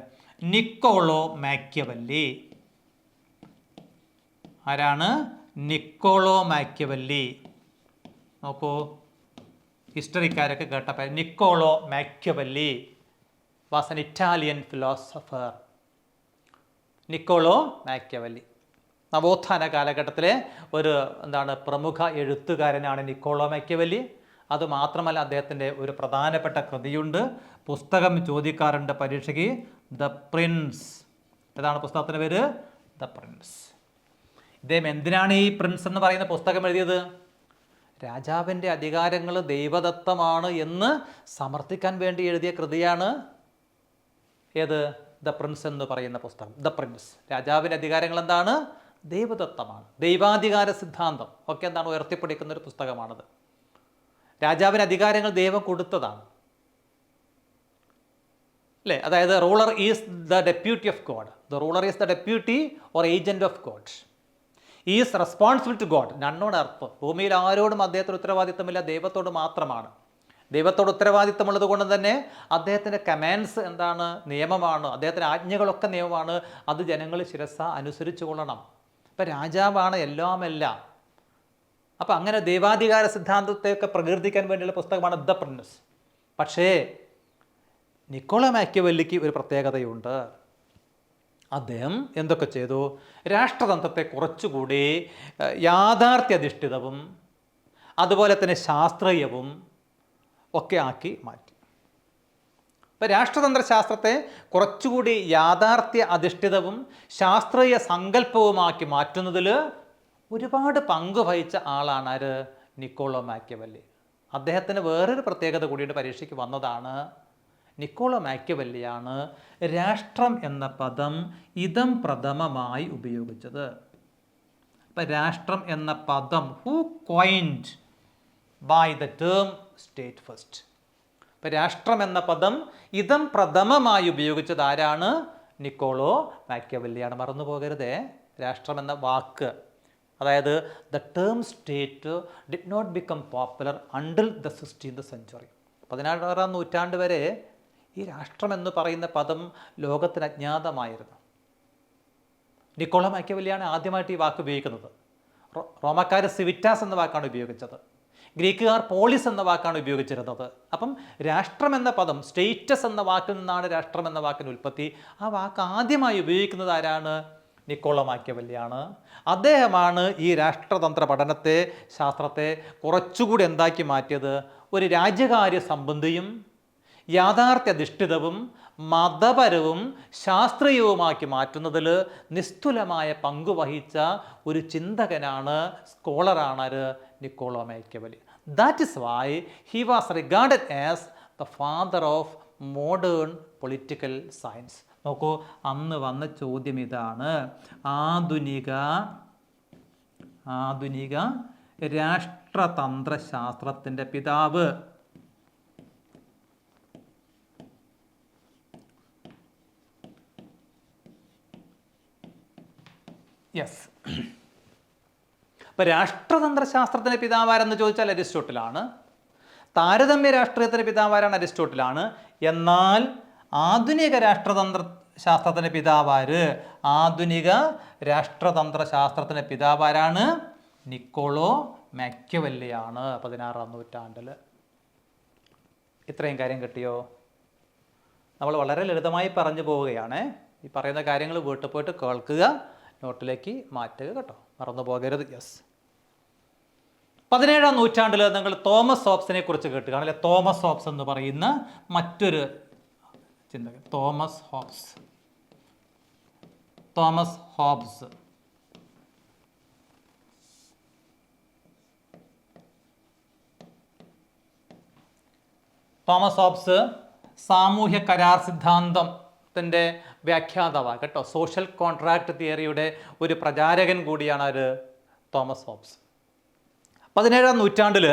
Niccolo Machiavelli. ആരാണ്? Niccolo Machiavelli. നോക്കൂ, ഹിസ്റ്ററിക്കാരൊക്കെ കേട്ടപ്പോൾ Niccolo Machiavelli was an Italian philosopher. Niccolo Machiavelli നവോത്ഥാന കാലഘട്ടത്തിലെ ഒരു പ്രമുഖ എഴുത്തുകാരനാണ് നിക്കോളോ മാക്കിയവല്ലി. അതുമാത്രമല്ല, അദ്ദേഹത്തിൻ്റെ ഒരു പ്രധാനപ്പെട്ട കൃതിയുണ്ട്, പുസ്തകം ചോദിക്കാറുണ്ട് പരീക്ഷയ്ക്ക്, ദ പ്രിൻസ്. ഏതാണ് പുസ്തകത്തിൻ്റെ പേര്? The Prince. ഇദ്ദേഹം എന്തിനാണ് ഈ പ്രിൻസ് എന്ന് പറയുന്ന പുസ്തകം എഴുതിയത്? രാജാവിൻ്റെ അധികാരങ്ങൾ ദൈവദത്തമാണ് എന്ന് സമർത്ഥിക്കാൻ വേണ്ടി എഴുതിയ കൃതിയാണ് ഏത്? ദ പ്രിൻസ് എന്ന് പറയുന്ന പുസ്തകം. The Prince. രാജാവിൻ്റെ അധികാരങ്ങൾ എന്താണ്? ദൈവദത്തമാണ്. ദൈവാധികാര സിദ്ധാന്തം ഒക്കെ ഉയർത്തിപ്പിടിക്കുന്ന ഒരു പുസ്തകമാണത്. രാജാവിന് അധികാരങ്ങൾ ദൈവം കൊടുത്തതാണ് അല്ലേ. അതായത് ruler is the deputy of God. The ruler is the deputy or agent of God. Is responsible to God. നണ്ണോട് അർത്ഥം. ഭൂമിയിൽ ആരോടും അദ്ദേഹത്തിന് ഉത്തരവാദിത്തമില്ല, ദൈവത്തോട് മാത്രമാണ്. ദൈവത്തോട് ഉത്തരവാദിത്തമുള്ളത് കൊണ്ട് തന്നെ അദ്ദേഹത്തിൻ്റെ കമാൻഡ്സ് നിയമമാണ്. അദ്ദേഹത്തിൻ്റെ ആജ്ഞകളൊക്കെ നിയമമാണ്. അത് ജനങ്ങൾ ശിരസ അനുസരിച്ചു കൊള്ളണം. ഇപ്പം രാജാവാണ് എല്ലാം. അപ്പം അങ്ങനെ ദൈവാധികാര സിദ്ധാന്തത്തെയൊക്കെ പ്രകീർത്തിക്കാൻ വേണ്ടിയുള്ള പുസ്തകമാണ് ദ പ്രിൻസ്. പക്ഷേ നിക്കോളോ മാക്കിയവെല്ലിക്ക് ഒരു പ്രത്യേകതയുണ്ട്. അദ്ദേഹം എന്തൊക്കെ ചെയ്തു? രാഷ്ട്രതന്ത്രത്തെ കുറച്ചുകൂടി യാഥാർത്ഥ്യാധിഷ്ഠിതവും അതുപോലെ തന്നെ ശാസ്ത്രീയവും ഒക്കെ ആക്കി മാറ്റി. ഇപ്പം രാഷ്ട്രതന്ത്ര ശാസ്ത്രത്തെ കുറച്ചുകൂടി യാഥാർത്ഥ്യ അധിഷ്ഠിതവും ശാസ്ത്രീയ സങ്കല്പവുമാക്കി മാറ്റുന്നതിൽ ഒരുപാട് പങ്ക് വഹിച്ച ആളാണ് ആര്? Niccolo Machiavelli. അദ്ദേഹത്തിന് വേറൊരു പ്രത്യേകത കൂടിയിട്ട് പരീക്ഷയ്ക്ക് വന്നതാണ്. നിക്കോളോ മാക്കിയവെല്ലിയാണ് രാഷ്ട്രം എന്ന പദം ഇദം പ്രഥമമായി ഉപയോഗിച്ചത്. ഇപ്പം രാഷ്ട്രം എന്ന പദം who coined by the term state first. ഇപ്പം രാഷ്ട്രം എന്ന പദം ഇദം പ്രഥമമായി ഉപയോഗിച്ചത് ആരാണ്? നിക്കോളോ മാക്കിയവെല്ലിയാണ്. മറന്നു പോകരുതേ, രാഷ്ട്രം എന്ന വാക്ക്, അതായത് the term state did not become popular until the 16th century. 16ാം നൂറ്റാണ്ട് വരെ ഈ രാഷ്ട്രം എന്ന് പറയുന്ന പദം ലോകത്തിന് അജ്ഞാതമായിരുന്നു. നിക്കോളോ മാക്കിയവെല്ലിയാണ് ആദ്യമായിട്ട് ഈ വാക്ക് ഉപയോഗിക്കുന്നത്. റോമക്കാർ സിവിറ്റാസ് എന്ന വാക്കാണ് ഉപയോഗിച്ചത്. ഗ്രീക്കുകാർ പോളിസ് എന്ന വാക്കാണ് ഉപയോഗിച്ചിരുന്നത്. അപ്പം രാഷ്ട്രം എന്ന പദം, സ്റ്റേറ്റസ് എന്ന വാക്കിൽ നിന്നാണ് രാഷ്ട്രം എന്ന വാക്കിന് ഉൽപ്പത്തി. ആ വാക്ക് ആദ്യമായി ഉപയോഗിക്കുന്നത് ആരാണ്? നിക്കോളോ മാക്കിയവെല്ലിയാണ്. അദ്ദേഹമാണ് ഈ രാഷ്ട്രതന്ത്ര പഠനത്തെ, ശാസ്ത്രത്തെ കുറച്ചുകൂടി എന്താക്കി മാറ്റിയത്? ഒരു രാജ്യകാര്യ സംബന്ധിയും യാഥാർത്ഥ്യധിഷ്ഠിതവും മതപരവും ശാസ്ത്രീയവുമാക്കി മാറ്റുന്നതിൽ നിസ്തുലമായ പങ്കുവഹിച്ച ഒരു ചിന്തകനാണ്, സ്കോളറാണ് Niccolo Machiavelli. That is why he was regarded as the father of modern political science. നോക്കൂ, അന്ന് വന്ന ചോദ്യം ഇതാണ്: ആധുനിക രാഷ്ട്രതന്ത്ര ശാസ്ത്രത്തിൻ്റെ പിതാവ്. യെസ്. അപ്പം രാഷ്ട്രതന്ത്ര ശാസ്ത്രത്തിൻ്റെ പിതാവാരെന്ന് ചോദിച്ചാൽ അരിസ്റ്റോട്ടിലാണ്. താരതമ്യ രാഷ്ട്രീയത്തിൻ്റെ പിതാവാരാണ്? അരിസ്റ്റോട്ടിലാണ്. എന്നാൽ ആധുനിക രാഷ്ട്രതന്ത്ര ശാസ്ത്രത്തിൻ്റെ പിതാവാര്? ആധുനിക രാഷ്ട്രതന്ത്ര ശാസ്ത്രത്തിൻ്റെ പിതാവാരാണ്? നിക്കോളോ മാക്കിയവെല്ലിയാണ്, 16ാം നൂറ്റാണ്ടിൽ. ഇത്രയും കാര്യം കിട്ടിയോ? നമ്മൾ വളരെ ലളിതമായി പറഞ്ഞു പോവുകയാണ്. ഈ പറയുന്ന കാര്യങ്ങൾ വീട്ടിൽ പോയിട്ട് കേൾക്കുക, നോട്ടിലേക്ക് മാറ്റുക കേട്ടോ, മറന്നു പോകരുത്. യെസ്. 17ാം നൂറ്റാണ്ടിൽ നിങ്ങൾ തോമസ് ഹോബ്സിനെ കുറിച്ച് കേട്ടുക. അല്ലെ, തോമസ് ഹോബ്സ് എന്ന് പറയുന്ന മറ്റൊരു ചിന്തകൻ. Thomas Hobbes. തോമസ് ഹോബ്സ് സാമൂഹ്യ കരാർ സിദ്ധാന്തത്തിൻ്റെ വ്യാഖ്യാതാവാണ് കേട്ടോ. സോഷ്യൽ കോൺട്രാക്ട് തിയറിയുടെ ഒരു പ്രചാരകൻ കൂടിയാണ് ആര്? Thomas hobs. 17ാം നൂറ്റാണ്ടിൽ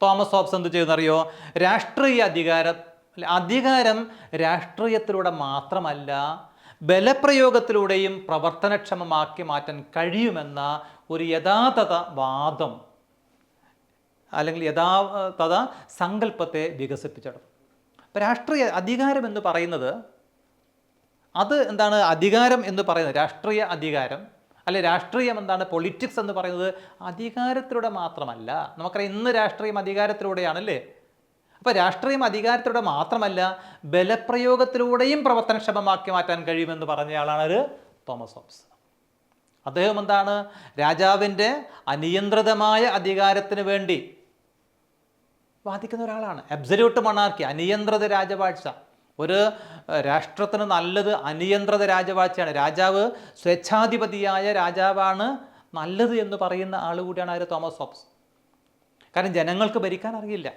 തോമസ് ഹോബ്സ് എന്ത് ചെയ്യുന്നറിയോ? രാഷ്ട്രീയ അധികാരം രാഷ്ട്രീയത്തിലൂടെ മാത്രമല്ല, ബലപ്രയോഗത്തിലൂടെയും പ്രവർത്തനക്ഷമമാക്കി മാറ്റാൻ കഴിയുമെന്ന ഒരു യഥാതഥ വാദം അല്ലെങ്കിൽ യഥാതഥ സങ്കല്പത്തെ വികസിപ്പിച്ചെടുത്തു. അപ്പം രാഷ്ട്രീയ അധികാരം എന്ന് പറയുന്നത് അത് എന്താണ്? അധികാരം എന്ന് പറയുന്നത്, രാഷ്ട്രീയ അധികാരം അല്ലെ, രാഷ്ട്രീയം എന്താണ്? പൊളിറ്റിക്സ് എന്ന് പറയുന്നത് അധികാരത്തിലൂടെ മാത്രമല്ല. നമുക്കറിയാം ഇന്ന് രാഷ്ട്രീയം അധികാരത്തിലൂടെയാണല്ലേ. അപ്പോൾ രാഷ്ട്രീയം അധികാരത്തിലൂടെ മാത്രമല്ല, ബലപ്രയോഗത്തിലൂടെയും പ്രവർത്തനക്ഷമമാക്കി മാറ്റാൻ കഴിയുമെന്ന് പറഞ്ഞയാളാണ് തോമസ് ഹോബ്സ്. അദ്ദേഹം എന്താണ്? രാജാവിൻ്റെ അനിയന്ത്രിതമായ അധികാരത്തിന് വേണ്ടി വാദിക്കുന്ന ഒരാളാണ്. അബ്സല്യൂട്ട് മൊണാർക്കി, അനിയന്ത്രിത രാജവാഴ്ച. ഒരു രാഷ്ട്രത്തിന് നല്ലത് അനിയന്ത്രിത രാജവാഴ്ചയാണ്. രാജാവ് സ്വേച്ഛാധിപതിയായ രാജാവാണ് നല്ലത് എന്ന് പറയുന്ന ആൾ കൂടിയാണ് ആര്? Thomas hobs. കാരണം ജനങ്ങൾക്ക് ഭരിക്കാൻ അറിയില്ല.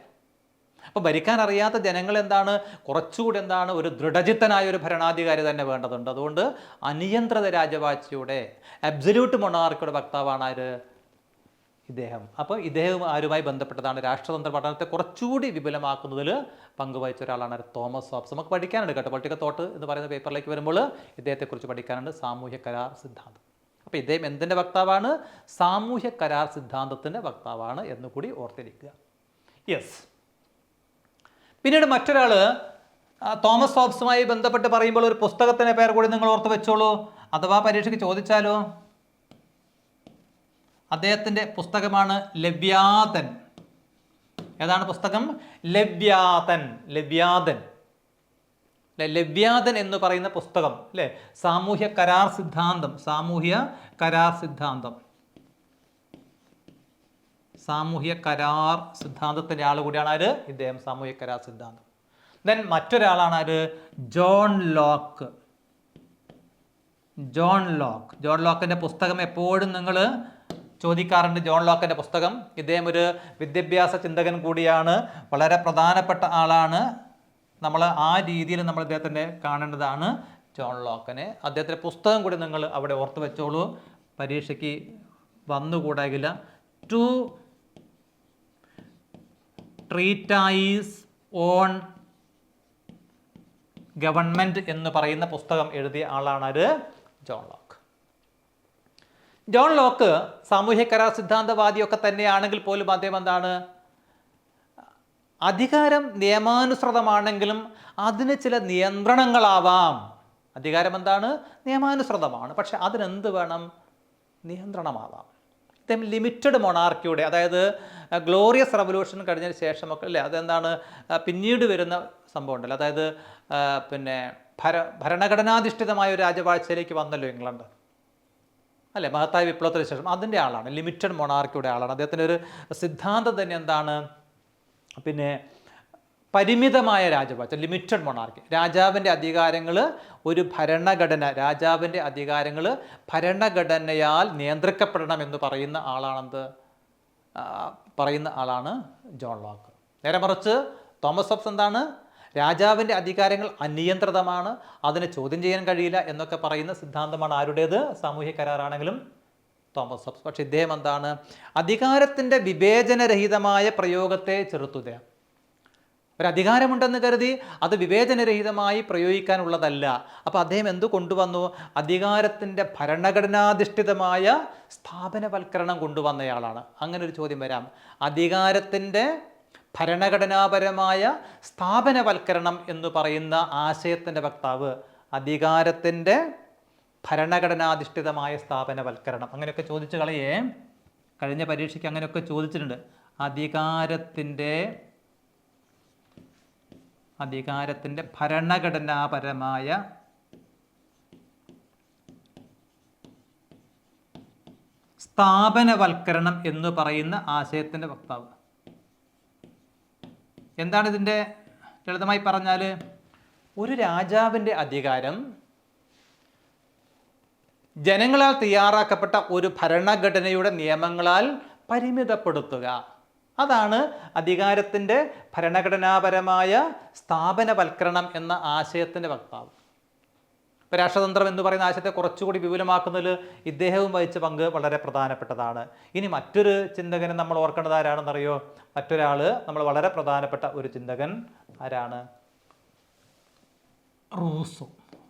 അപ്പോൾ ഭരിക്കാൻ അറിയാത്ത ജനങ്ങൾ എന്താണ്? കുറച്ചുകൂടി എന്താണ്? ഒരു ദൃഢചിത്തനായ ഒരു ഭരണാധികാരി തന്നെ വേണ്ടതുണ്ട്. അതുകൊണ്ട് അനിയന്ത്രിത രാജവാഴ്ചയുടെ, അബ്സല്യൂട്ട് മൊണാർക്കിയുടെ വക്താവാണ് ആര്? ഇദ്ദേഹം. അപ്പോൾ ഇദ്ദേഹം ആരുമായി ബന്ധപ്പെട്ടതാണ്? രാഷ്ട്രതന്ത്ര പഠനത്തെ കുറച്ചുകൂടി വിപുലമാക്കുന്നതിൽ പങ്കുവഹിച്ച ഒരാളാണ് തോമസ് ഹോബ്സ്. നമുക്ക് പഠിക്കാനുണ്ട് കേട്ടോ. പൊളിറ്റിക്കൽ തോട്ട് എന്ന് പറയുന്ന പേപ്പറിലേക്ക് വരുമ്പോൾ ഇദ്ദേഹത്തെക്കുറിച്ച് പഠിക്കാനുണ്ട്. സാമൂഹ്യ കരാർ സിദ്ധാന്തം. അപ്പോൾ ഇദ്ദേഹം എന്തിൻ്റെ വക്താവാണ്? സാമൂഹ്യ കരാർ സിദ്ധാന്തത്തിൻ്റെ വക്താവാണ് എന്നുകൂടി ഓർത്തിരിക്കുക. യെസ്. പിന്നീട് മറ്റൊരാൾ തോമസ് ഹോബ്സുമായി ബന്ധപ്പെട്ട് പറയുമ്പോൾ ഒരു പുസ്തകത്തിൻ്റെ പേർ കൂടി നിങ്ങൾ ഓർത്ത് വെച്ചോളൂ. അഥവാ പരീക്ഷയ്ക്ക് ചോദിച്ചാലോ? അദ്ദേഹത്തിൻ്റെ പുസ്തകമാണ് ലവ്യാതൻ. ഏതാണ് പുസ്തകം? ലവ്യാതൻ. ലവ്യാതൻ എന്ന് പറയുന്ന പുസ്തകം അല്ലേ? സാമൂഹ്യ കരാർ സിദ്ധാന്തം. സാമൂഹ്യ കരാർ സിദ്ധാന്തത്തിൻ്റെ ആൾ കൂടിയാണ് ആര്? ഇദ്ദേഹം സാമൂഹ്യ കരാർ സിദ്ധാന്തം. ദെൻ മറ്റൊരാളാണ് ആര്? John Locke. ജോൺ ലോക്കിൻ്റെ പുസ്തകം എപ്പോഴും നിങ്ങൾ ചോദിക്കാറുണ്ട്. ജോൺ ലോക്കിൻ്റെ പുസ്തകം. ഇദ്ദേഹം ഒരു വിദ്യാഭ്യാസ ചിന്തകൻ കൂടിയാണ്, വളരെ പ്രധാനപ്പെട്ട ആളാണ്. നമ്മൾ ആ രീതിയിൽ നമ്മൾ ഇദ്ദേഹത്തിൻ്റെ കാണേണ്ടതാണ് ജോൺ ലോക്കിനെ. അദ്ദേഹത്തിൻ്റെ പുസ്തകം കൂടി നിങ്ങൾ അവിടെ ഓർത്ത് വെച്ചോളൂ, പരീക്ഷയ്ക്ക് വന്നുകൂടാകില്ല. ടു ട്രീറ്റൈസ് ഓൺ ഗവൺമെൻറ് എന്ന് പറയുന്ന പുസ്തകം എഴുതിയ ആളാണ് അത് ജോൺ ലോക്ക്. ജോൺ ലോക്ക് സാമൂഹ്യ കരാർ സിദ്ധാന്തവാദിയൊക്കെ തന്നെയാണെങ്കിൽ പോലും അദ്ദേഹം എന്താണ്? അധികാരം നിയമാനുസൃതമാണെങ്കിലും അതിന് ചില നിയന്ത്രണങ്ങളാവാം. അധികാരം എന്താണ്? നിയമാനുസൃതമാണ്, പക്ഷെ അതിനെന്ത് വേണം? നിയന്ത്രണമാവാം. ഇദ്ദേഹം ലിമിറ്റഡ് മൊണാർക്കിയുടെ, അതായത് ഗ്ലോറിയസ് റവല്യൂഷൻ കഴിഞ്ഞതിന് ശേഷമൊക്കെ അല്ലേ, അതെന്താണ് പിന്നീട് വരുന്ന സംഭവം ഉണ്ടല്ലോ, അതായത് പിന്നെ ഭരണഘടനാധിഷ്ഠിതമായ ഒരു രാജവാഴ്ചയിലേക്ക് വന്നല്ലോ ഇംഗ്ലണ്ട് അല്ലേ, മഹത്തായ വിപ്ലവത്തിന് ശേഷം. അതിൻ്റെ ആളാണ്, ലിമിറ്റഡ് മൊണാർക്കിയുടെ ആളാണ്. അദ്ദേഹത്തിൻ്റെ ഒരു സിദ്ധാന്തം തന്നെ എന്താണ്? പിന്നെ പരിമിതമായ രാജവാഴ്ച, ലിമിറ്റഡ് മൊണാർക്കി. രാജാവിൻ്റെ അധികാരങ്ങൾ ഒരു ഭരണഘടന, രാജാവിൻ്റെ അധികാരങ്ങൾ ഭരണഘടനയാൽ നിയന്ത്രിക്കപ്പെടണം എന്ന് പറയുന്ന ആളാണ് ജോൺ ലോക്ക്. നേരെ മറിച്ച് തോമസ് ഹോബ്സ് എന്താണ്? രാജാവിൻ്റെ അധികാരങ്ങൾ അനിയന്ത്രിതമാണ്, അതിനെ ചോദ്യം ചെയ്യാൻ കഴിയില്ല എന്നൊക്കെ പറയുന്ന സിദ്ധാന്തമാണ് ആരുടേത്? സാമൂഹ്യ കരാറാണെങ്കിലും തോമസ് ഹോബ്സ്. പക്ഷെ ഇദ്ദേഹം എന്താണ്? അധികാരത്തിൻ്റെ വിവേചനരഹിതമായ പ്രയോഗത്തെ ചെറുത്തുക. ഒരധികാരമുണ്ടെന്ന് കരുതി അത് വിവേചനരഹിതമായി പ്രയോഗിക്കാനുള്ളതല്ല. അപ്പോൾ അദ്ദേഹം എന്തു കൊണ്ടുവന്നു? അധികാരത്തിൻ്റെ ഭരണഘടനാധിഷ്ഠിതമായ സ്ഥാപനവൽക്കരണം കൊണ്ടുവന്നയാളാണ്. അങ്ങനെ ഒരു ചോദ്യം വരാം. അധികാരത്തിൻ്റെ ഭരണഘടനാപരമായ സ്ഥാപനവൽക്കരണം എന്ന് പറയുന്ന ആശയത്തിൻ്റെ വക്താവ്. അധികാരത്തിൻ്റെ ഭരണഘടനാധിഷ്ഠിതമായ സ്ഥാപനവൽക്കരണം, അങ്ങനെയൊക്കെ ചോദിച്ചു കളയേ. കഴിഞ്ഞ പരീക്ഷയ്ക്ക് അങ്ങനെയൊക്കെ ചോദിച്ചിട്ടുണ്ട്. അധികാരത്തിൻ്റെ ഭരണഘടനാപരമായ സ്ഥാപനവൽക്കരണം എന്ന് പറയുന്ന ആശയത്തിൻ്റെ വക്താവ്. എന്താണ് ഇതിൻ്റെ ലളിതമായി പറഞ്ഞാൽ? ഒരു രാജാവിൻ്റെ അധികാരം ജനങ്ങളാൽ തയ്യാറാക്കപ്പെട്ട ഒരു ഭരണഘടനയുടെ നിയമങ്ങളാൽ പരിമിതപ്പെടുത്തുക. അതാണ് അധികാരത്തിൻ്റെ ഭരണഘടനാപരമായ സ്ഥാപനവൽക്കരണം എന്ന ആശയത്തിൻ്റെ വക്താവ്. ഇപ്പോൾ രാഷ്ട്രതന്ത്രം എന്ന് പറയുന്ന ആശയത്തെ കുറച്ചുകൂടി വിപുലമാക്കുന്നതിൽ ഇദ്ദേഹവും വഹിച്ച പങ്ക് വളരെ പ്രധാനപ്പെട്ടതാണ്. ഇനി മറ്റൊരു ചിന്തകനെ നമ്മൾ ഓർക്കേണ്ടത് ആരാണെന്നറിയോ? മറ്റൊരാൾ, നമ്മൾ വളരെ പ്രധാനപ്പെട്ട ഒരു ചിന്തകൻ ആരാണ്? റൂസോ.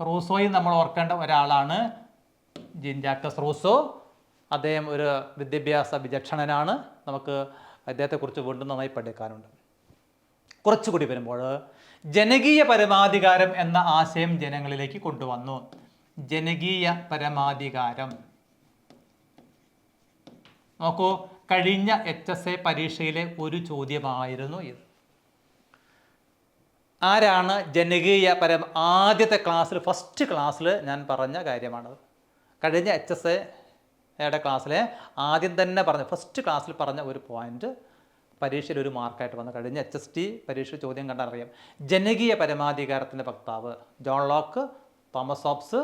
റൂസോയും നമ്മൾ ഓർക്കേണ്ട ഒരാളാണ് ജീൻ ജാക്കസ് റൂസോ. അദ്ദേഹം ഒരു വിദ്യാഭ്യാസ വിചക്ഷണനാണ്. നമുക്ക് അദ്ദേഹത്തെക്കുറിച്ച് വീണ്ടും നന്നായി പഠിക്കാനുണ്ട്. കുറച്ചുകൂടി വരുമ്പോൾ ജനകീയ പരമാധികാരം എന്ന ആശയം ജനങ്ങളിലേക്ക് കൊണ്ടുവന്നു. ജനകീയ പരമാധികാരം നോക്കൂ, കഴിഞ്ഞ HSA പരീക്ഷയിലെ ഒരു ചോദ്യമായിരുന്നു ഇത്. ആരാണ് ജനകീയ ആദ്യത്തെ ക്ലാസ്സിൽ, ഫസ്റ്റ് ക്ലാസ്സിൽ ഞാൻ പറഞ്ഞ കാര്യമാണത്. കഴിഞ്ഞ HSAയുടെ ക്ലാസ്സിലെ ആദ്യം തന്നെ ഫസ്റ്റ് ക്ലാസ്സിൽ പറഞ്ഞ ഒരു പോയിന്റ് പരീക്ഷയിൽ ഒരു മാർക്കായിട്ട് വന്നു. കഴിഞ്ഞ HST പരീക്ഷ ചോദ്യം കണ്ടാൽ അറിയാം. ജനകീയ പരമാധികാരത്തിൻ്റെ വക്താവ് John Locke, Thomas Hobbes,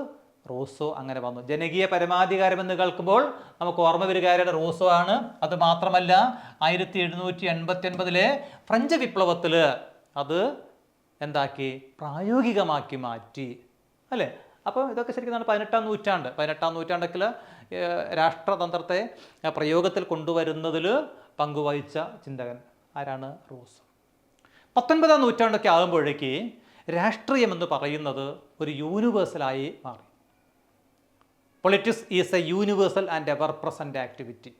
Rousseau അങ്ങനെ വന്നു. ജനകീയ പരമാധികാരം എന്ന് കേൾക്കുമ്പോൾ നമുക്ക് ഓർമ്മ വരികയാരുടെ റൂസോ ആണ്. അത് മാത്രമല്ല 1789 ഫ്രഞ്ച് വിപ്ലവത്തിൽ അത് എന്താക്കി? പ്രായോഗികമാക്കി മാറ്റി അല്ലേ? അപ്പോൾ ഇതൊക്കെ ശരിക്കും 18ാം നൂറ്റാണ്ടിൽ രാഷ്ട്രതന്ത്രത്തെ പ്രയോഗത്തിൽ കൊണ്ടുവരുന്നതിൽ പങ്കുവഹിച്ച ചിന്തകൻ ആരാണ്? റൂസോ. 19ാം നൂറ്റാണ്ടൊക്കെ ആകുമ്പോഴേക്ക് രാഷ്ട്രീയം എന്ന് പറയുന്നത് ഒരു യൂണിവേഴ്സലായി മാറി. Politics is A universal and ever present activity.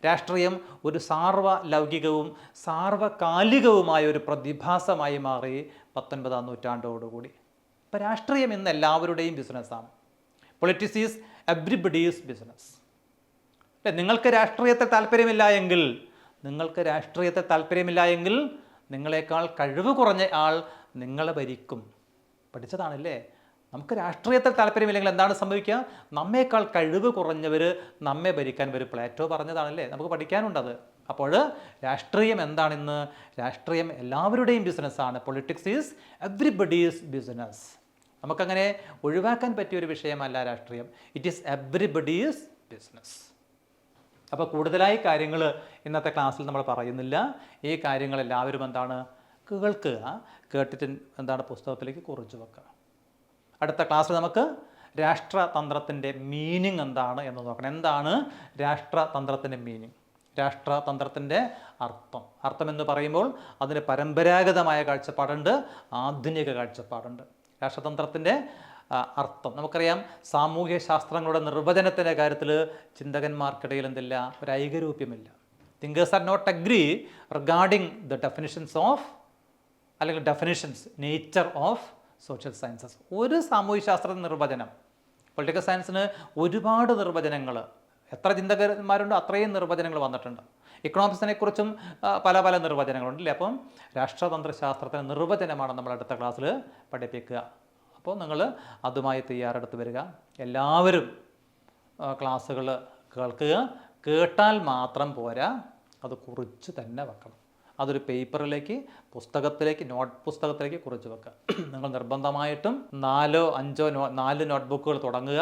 രാഷ്ട്രീയം ഒരു സാർവലൗകികവും സാർവകാലികവുമായ ഒരു പ്രതിഭാസമായി മാറി 19ാം നൂറ്റാണ്ടോടുകൂടി. ഇപ്പോൾ രാഷ്ട്രീയം ഇന്ന് എല്ലാവരുടെയും ബിസിനസ്സാണ്. Politics is everybody's business. നിങ്ങൾക്ക് രാഷ്ട്രീയത്തെ താല്പര്യമില്ല എങ്കിൽ നിങ്ങളെക്കാൾ കഴിവ് കുറഞ്ഞ ആൾ നിങ്ങളെ ഭരിക്കും. പഠിച്ചതാണല്ലേ? നമുക്ക് രാഷ്ട്രീയത്തിൽ താല്പര്യമില്ലെങ്കിൽ എന്താണ് സംഭവിക്കുക? നമ്മേക്കാൾ കഴിവ് കുറഞ്ഞവർ നമ്മെ ഭരിക്കാൻ വരും. പ്ലേറ്റോ പറഞ്ഞതാണല്ലേ? നമുക്ക് പഠിക്കാനുണ്ടത്. അപ്പോൾ രാഷ്ട്രീയം എന്താണിന്ന്? രാഷ്ട്രീയം എല്ലാവരുടെയും ബിസിനസ്സാണ്. Politics is everybody's business. നമുക്കങ്ങനെ ഒഴിവാക്കാൻ പറ്റിയ ഒരു വിഷയമല്ല രാഷ്ട്രീയം. It is everybody's business. അപ്പോൾ കൂടുതലായി കാര്യങ്ങൾ ഇന്നത്തെ ക്ലാസ്സിൽ നമ്മൾ പറയുന്നില്ല. ഈ കാര്യങ്ങൾ എല്ലാവരും എന്താണ് കേൾക്കുക, കേട്ടിട്ട് എന്താണ് പുസ്തകത്തിലേക്ക് കുറിച്ച് വെക്കുക. അടുത്ത ക്ലാസ്സിൽ നമുക്ക് രാഷ്ട്രതന്ത്രത്തിൻ്റെ മീനിങ് എന്താണ് എന്ന് നോക്കണം. എന്താണ് രാഷ്ട്രതന്ത്രത്തിൻ്റെ മീനിങ്? രാഷ്ട്രതന്ത്രത്തിൻ്റെ അർത്ഥം എന്ന് പറയുമ്പോൾ അതിന് പരമ്പരാഗതമായ കാഴ്ചപ്പാടുണ്ട്, ആധുനിക കാഴ്ചപ്പാടുണ്ട്. രാഷ്ട്രതന്ത്രത്തിൻ്റെ അർത്ഥം നമുക്കറിയാം. സാമൂഹ്യ ശാസ്ത്രങ്ങളുടെ നിർവചനത്തിൻ്റെ കാര്യത്തിൽ ചിന്തകന്മാർക്കിടയിൽ എന്തില്ല? ഒരു ഐകരൂപ്യമില്ല. Thinkers are not agree regarding the definitions of അല്ലെങ്കിൽ definitions nature of social sciences. ഒരു സാമൂഹ്യശാസ്ത്ര നിർവചനം, പൊളിറ്റിക്കൽ സയൻസിന് ഒരുപാട് നിർവചനങ്ങൾ, എത്ര ചിന്തകന്മാരുണ്ടോ അത്രയും നിർവചനങ്ങൾ വന്നിട്ടുണ്ട്. ഇക്കണോമിക്സിനെ കുറിച്ചും പല പല നിർവചനങ്ങളുണ്ടല്ലേ. അപ്പം രാഷ്ട്രതന്ത്രശാസ്ത്രത്തിന് നിർവചനമാണ് നമ്മൾ അടുത്ത ക്ലാസ്സിൽ പഠിപ്പിക്കുക. അപ്പോൾ നിങ്ങൾ അതുമായി തയ്യാറെടുത്ത് വരിക. എല്ലാവരും ക്ലാസ്സുകൾ കേൾക്കുക. കേട്ടാൽ മാത്രം പോരാ, അത് കുറിച്ച് തന്നെ വെക്കണം. അതൊരു പേപ്പറിലേക്ക്, നോട്ട് പുസ്തകത്തിലേക്ക് കുറിച്ച് വെക്കുക. നിങ്ങൾ നിർബന്ധമായിട്ടും 4 നോട്ട്ബുക്കുകൾ തുടങ്ങുക.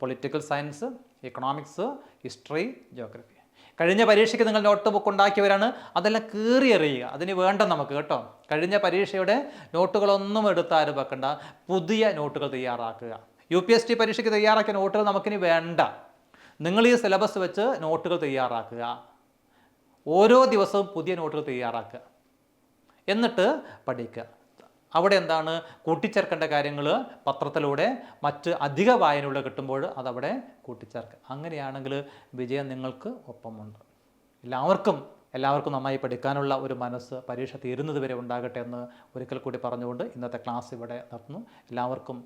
Political science, economics, history, geography. കഴിഞ്ഞ പരീക്ഷയ്ക്ക് നിങ്ങൾ നോട്ട് ബുക്ക് ഉണ്ടാക്കിയവരാണ്. അതെല്ലാം കീറിയെറിയുക. അതിന് വേണ്ട നമുക്ക് കേട്ടോ. കഴിഞ്ഞ പരീക്ഷയുടെ നോട്ടുകളൊന്നും എടുത്താരും വെക്കണ്ട. പുതിയ നോട്ടുകൾ തയ്യാറാക്കുക. UPSC പരീക്ഷയ്ക്ക് തയ്യാറാക്കിയ നോട്ടുകൾ നമുക്കിനി വേണ്ട. നിങ്ങൾ ഈ സിലബസ് വെച്ച് നോട്ടുകൾ തയ്യാറാക്കുക. ഓരോ ദിവസവും പുതിയ നോട്ടുകൾ തയ്യാറാക്കുക. എന്നിട്ട് പഠിക്കുക. അവിടെ എന്താണ് കൂട്ടിച്ചേർക്കേണ്ട കാര്യങ്ങൾ പത്രത്തിലൂടെ മറ്റ് അധിക വായനയിലൂടെ കിട്ടുമ്പോൾ അതവിടെ കൂട്ടിച്ചേർക്കുക. അങ്ങനെയാണെങ്കിൽ വിജയം നിങ്ങൾക്ക് ഒപ്പമുണ്ട്. എല്ലാവർക്കും നന്നായി പഠിക്കാനുള്ള ഒരു മനസ്സ് പരീക്ഷ തീരുന്നത് വരെ ഉണ്ടാകട്ടെ എന്ന് ഒരിക്കൽ കൂടി പറഞ്ഞുകൊണ്ട് ഇന്നത്തെ ക്ലാസ് ഇവിടെ നിർത്തുന്നു. എല്ലാവർക്കും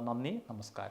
നന്ദി, നമസ്കാരം.